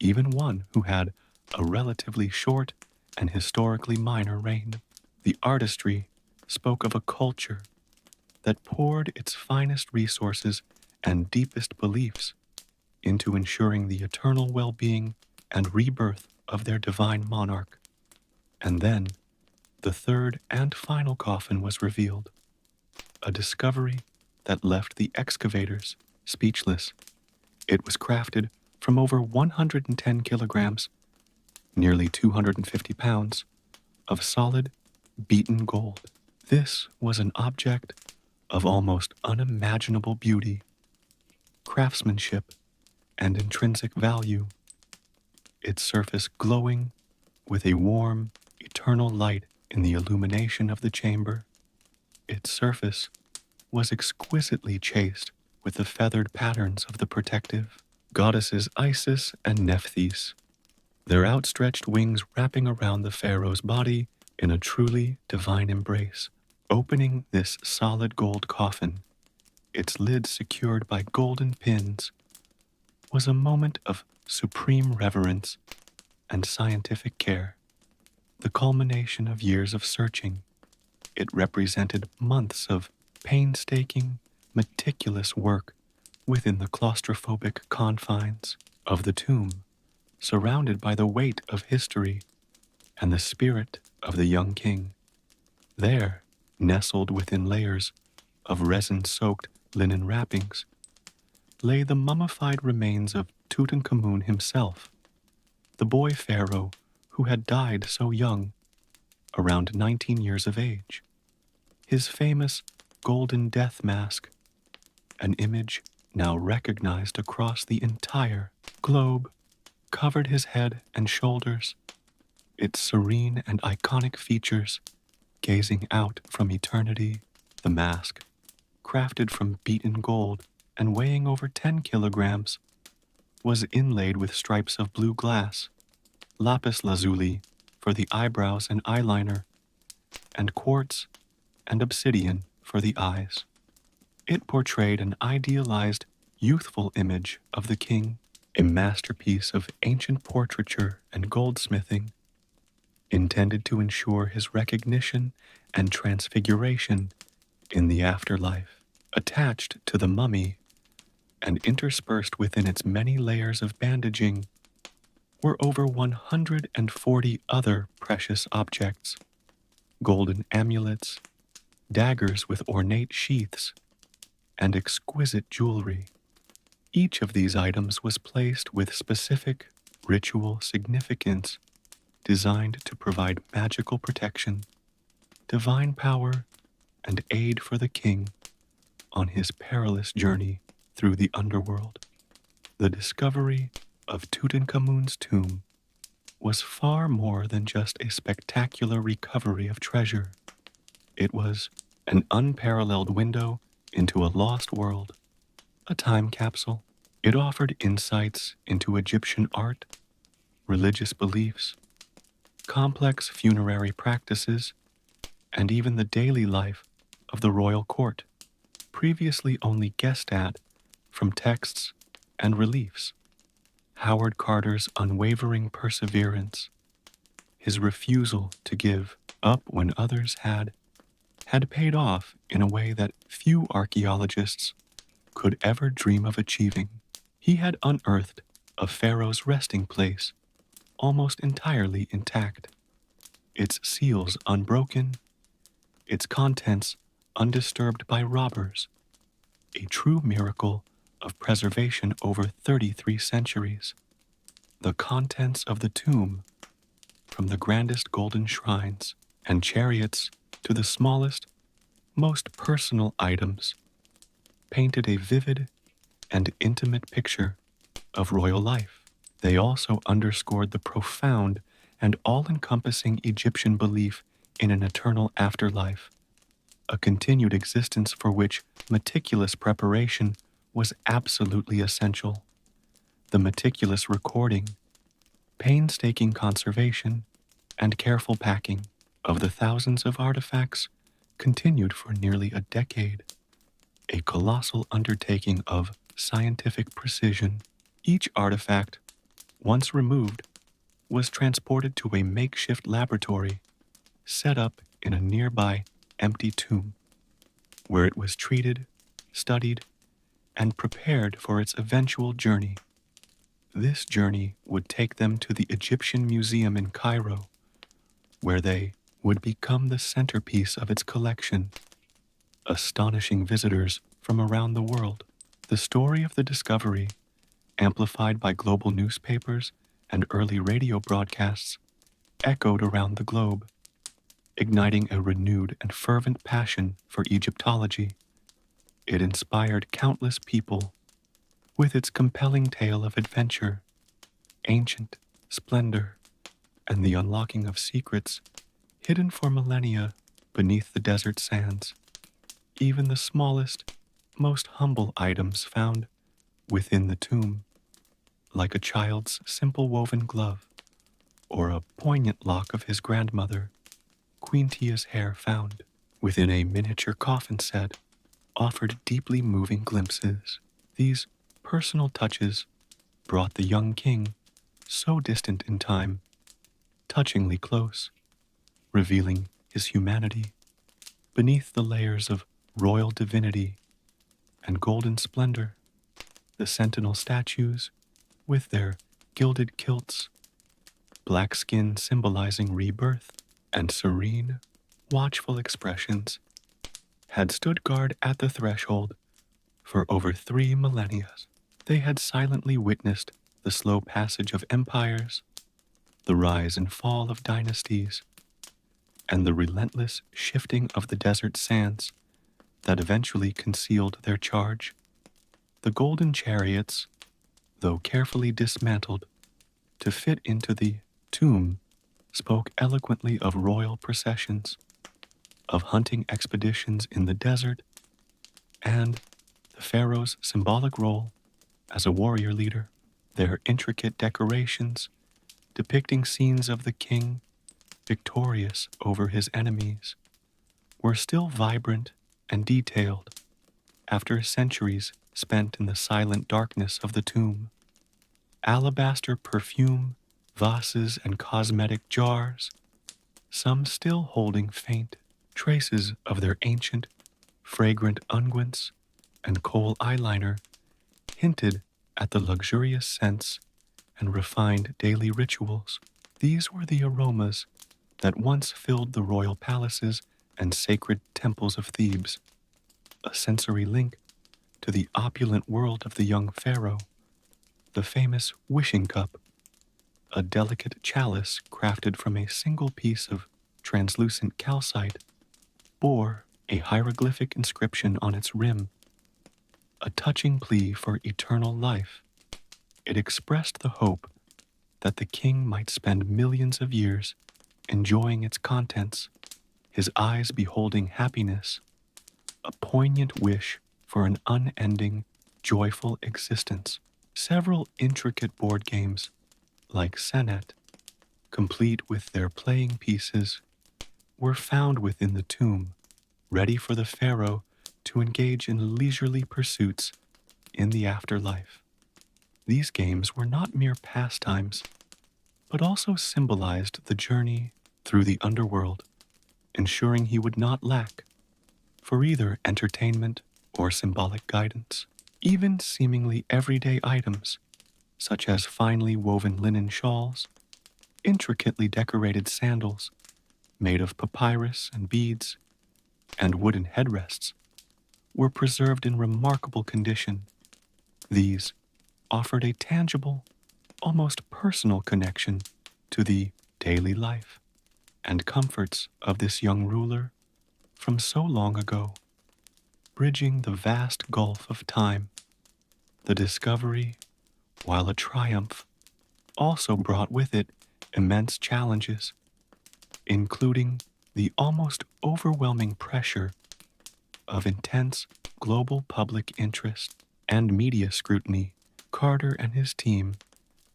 even one who had a relatively short and historically minor reign. The artistry spoke of a culture that poured its finest resources and deepest beliefs into ensuring the eternal well-being and rebirth of their divine monarch. And then, the third and final coffin was revealed, a discovery that left the excavators speechless. It was crafted from over 110 kilograms, nearly 250 pounds, of solid, beaten gold. This was an object of almost unimaginable beauty, craftsmanship, and intrinsic value, its surface glowing with a warm, eternal light in the illumination of the chamber. Its surface was exquisitely chased with the feathered patterns of the protective goddesses Isis and Nephthys, their outstretched wings wrapping around the pharaoh's body in a truly divine embrace. Opening this solid gold coffin, its lid secured by golden pins, was a moment of supreme reverence and scientific care, the culmination of years of searching. It represented months of painstaking, meticulous work within the claustrophobic confines of the tomb, surrounded by the weight of history and the spirit of the young king. There, nestled within layers of resin-soaked linen wrappings, lay the mummified remains of Tutankhamun himself, the boy pharaoh who had died so young, around 19 years of age. His famous golden death mask, an image now recognized across the entire globe, covered his head and shoulders, its serene and iconic features gazing out from eternity. The mask, crafted from beaten gold and weighing over 10 kilograms, was inlaid with stripes of blue glass, lapis lazuli for the eyebrows and eyeliner, and quartz and obsidian for the eyes. It portrayed an idealized, youthful image of the king, a masterpiece of ancient portraiture and goldsmithing, intended to ensure his recognition and transfiguration in the afterlife. Attached to the mummy and interspersed within its many layers of bandaging were over 140 other precious objects, golden amulets, daggers with ornate sheaths, and exquisite jewelry. Each of these items was placed with specific ritual significance designed to provide magical protection, divine power, and aid for the king on his perilous journey through the underworld. The discovery of Tutankhamun's tomb was far more than just a spectacular recovery of treasure. It was an unparalleled window into a lost world, a time capsule. It offered insights into Egyptian art, religious beliefs, complex funerary practices, and even the daily life of the royal court, previously only guessed at from texts and reliefs. Howard Carter's unwavering perseverance, his refusal to give up when others had paid off in a way that few archaeologists could ever dream of achieving. He had unearthed a pharaoh's resting place, almost entirely intact, its seals unbroken, its contents undisturbed by robbers, a true miracle of preservation over 33 centuries. The contents of the tomb, from the grandest golden shrines and chariots to the smallest, most personal items, painted a vivid and intimate picture of royal life. They also underscored the profound and all-encompassing Egyptian belief in an eternal afterlife, a continued existence for which meticulous preparation was absolutely essential. The meticulous recording, painstaking conservation, and careful packing of the thousands of artifacts continued for nearly a decade, a colossal undertaking of scientific precision. Each artifact, once removed, was transported to a makeshift laboratory set up in a nearby empty tomb, where it was treated, studied, and prepared for its eventual journey. This journey would take them to the Egyptian Museum in Cairo, where they would become the centerpiece of its collection, astonishing visitors from around the world. The story of the discovery, amplified by global newspapers and early radio broadcasts, echoed around the globe, igniting a renewed and fervent passion for Egyptology. It inspired countless people with its compelling tale of adventure, ancient splendor, and the unlocking of secrets hidden for millennia beneath the desert sands. Even the smallest, most humble items found within the tomb, like a child's simple woven glove or a poignant lock of his grandmother, Queen Tia's hair found within a miniature coffin set, offered deeply moving glimpses. These personal touches brought the young king, so distant in time, touchingly close, revealing his humanity beneath the layers of royal divinity and golden splendor. The sentinel statues, with their gilded kilts, black skin symbolizing rebirth, and serene, watchful expressions, had stood guard at the threshold for over 3 millennia. They had silently witnessed the slow passage of empires, the rise and fall of dynasties, and the relentless shifting of the desert sands that eventually concealed their charge. The golden chariots, though carefully dismantled to fit into the tomb, spoke eloquently of royal processions, of hunting expeditions in the desert, and the pharaoh's symbolic role as a warrior leader. Their intricate decorations, depicting scenes of the king victorious over his enemies, were still vibrant and detailed after centuries spent in the silent darkness of the tomb. Alabaster perfume, vases, and cosmetic jars, some still holding faint traces of their ancient, fragrant unguents and kohl eyeliner, hinted at the luxurious scents and refined daily rituals. These were the aromas that once filled the royal palaces and sacred temples of Thebes, a sensory link to the opulent world of the young pharaoh. The famous wishing cup, a delicate chalice crafted from a single piece of translucent calcite, bore a hieroglyphic inscription on its rim, a touching plea for eternal life. It expressed the hope that the king might spend millions of years enjoying its contents, his eyes beholding happiness, a poignant wish for an unending, joyful existence. Several intricate board games, like Senet, complete with their playing pieces, were found within the tomb, ready for the pharaoh to engage in leisurely pursuits in the afterlife. These games were not mere pastimes, but also symbolized the journey through the underworld, ensuring he would not lack for either entertainment or symbolic guidance. Even seemingly everyday items, such as finely woven linen shawls, intricately decorated sandals made of papyrus and beads, and wooden headrests, were preserved in remarkable condition. These offered a tangible, almost personal connection to the daily life and comforts of this young ruler from so long ago, bridging the vast gulf of time. The discovery, while a triumph, also brought with it immense challenges, including the almost overwhelming pressure of intense global public interest and media scrutiny. Carter and his team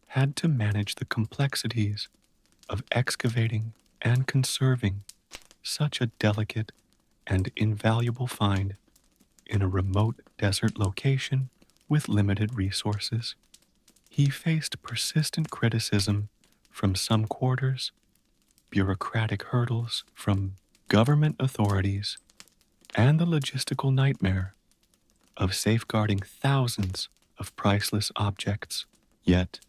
had to manage the complexities of excavating and conserving such a delicate and invaluable find in a remote desert location with limited resources. He faced persistent criticism from some quarters, bureaucratic hurdles from government authorities, and the logistical nightmare of safeguarding thousands of priceless objects. Yet,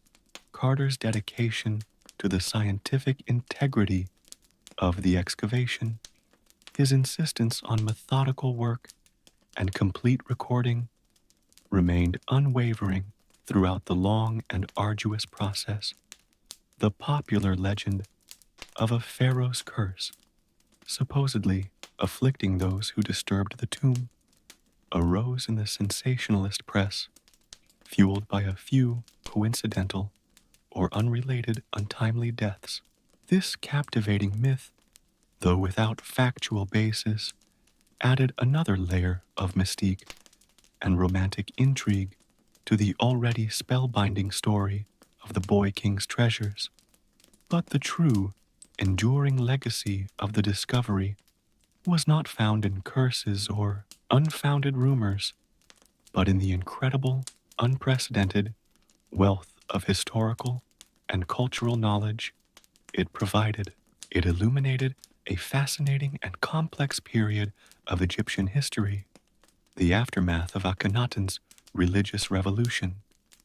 Carter's dedication to the scientific integrity of the excavation, his insistence on methodical work and complete recording, remained unwavering throughout the long and arduous process. The popular legend of a pharaoh's curse, supposedly afflicting those who disturbed the tomb, arose in the sensationalist press, fueled by a few coincidental or unrelated untimely deaths. This captivating myth, though without factual basis, added another layer of mystique and romantic intrigue to the already spellbinding story of the boy king's treasures. But the true, enduring legacy of the discovery was not found in curses or unfounded rumors, but in the incredible, unprecedented wealth of historical and cultural knowledge it provided. It illuminated a fascinating and complex period of Egyptian history, the aftermath of Akhenaten's religious revolution,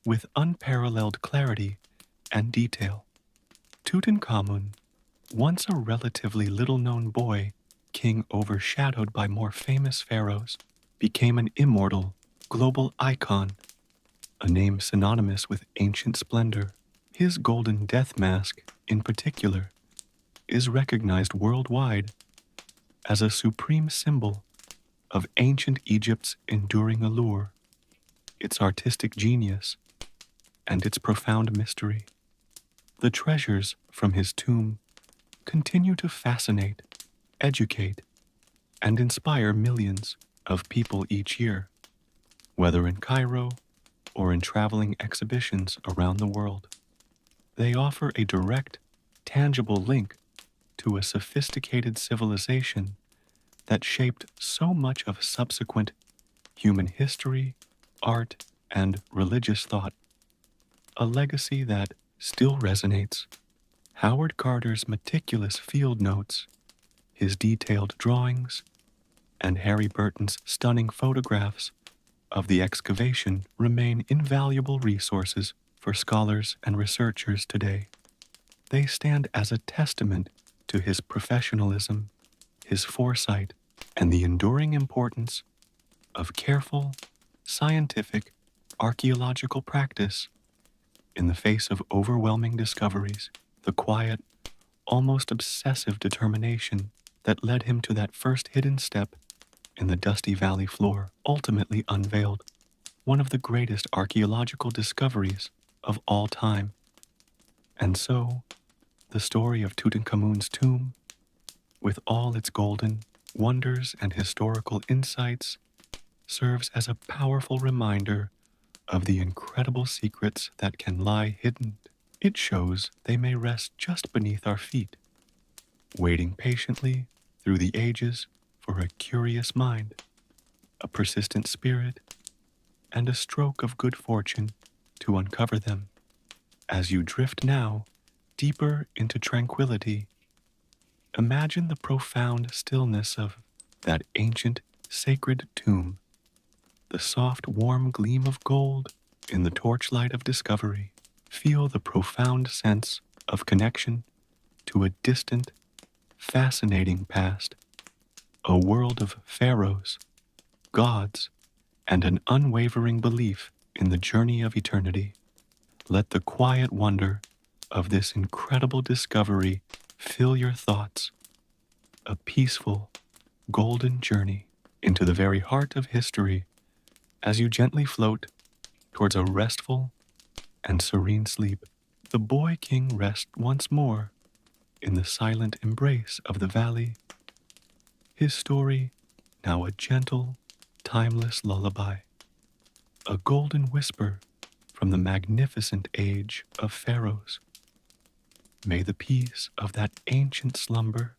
with unparalleled clarity and detail. Tutankhamun, once a relatively little-known boy, king overshadowed by more famous pharaohs, became an immortal, global icon, a name synonymous with ancient splendor. His golden death mask, in particular, is recognized worldwide as a supreme symbol of ancient Egypt's enduring allure, its artistic genius, and its profound mystery. The treasures from his tomb continue to fascinate, educate, and inspire millions of people each year, whether in Cairo or in traveling exhibitions around the world. They offer a direct, tangible link to a sophisticated civilization that shaped so much of subsequent human history, art, and religious thought, a legacy that still resonates. Howard Carter's meticulous field notes, his detailed drawings, and Harry Burton's stunning photographs of the excavation remain invaluable resources for scholars and researchers today. They stand as a testament to his professionalism, his foresight, and the enduring importance of careful, scientific, archaeological practice in the face of overwhelming discoveries. The quiet, almost obsessive determination that led him to that first hidden step in the dusty valley floor ultimately unveiled one of the greatest archaeological discoveries of all time. And so, the story of Tutankhamun's tomb, with all its golden wonders and historical insights, serves as a powerful reminder of the incredible secrets that can lie hidden. It shows they may rest just beneath our feet, waiting patiently through the ages for a curious mind, a persistent spirit, and a stroke of good fortune to uncover them. As you drift now deeper into tranquility, imagine the profound stillness of that ancient, sacred tomb, the soft, warm gleam of gold in the torchlight of discovery. Feel the profound sense of connection to a distant, fascinating past, a world of pharaohs, gods, and an unwavering belief in the journey of eternity. Let the quiet wonder of this incredible discovery fill your thoughts, a peaceful, golden journey into the very heart of history as you gently float towards a restful and serene sleep. The boy king rests once more in the silent embrace of the valley, his story now a gentle, timeless lullaby, a golden whisper from the magnificent age of pharaohs. May the peace of that ancient slumber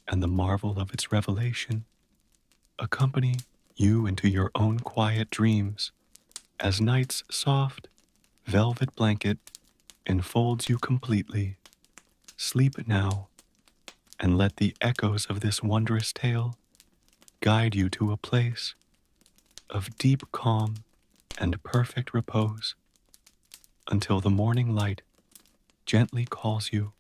and the marvel of its revelation accompany you into your own quiet dreams as night's soft, velvet blanket enfolds you completely. Sleep now, and let the echoes of this wondrous tale guide you to a place of deep calm and perfect repose until the morning light gently calls you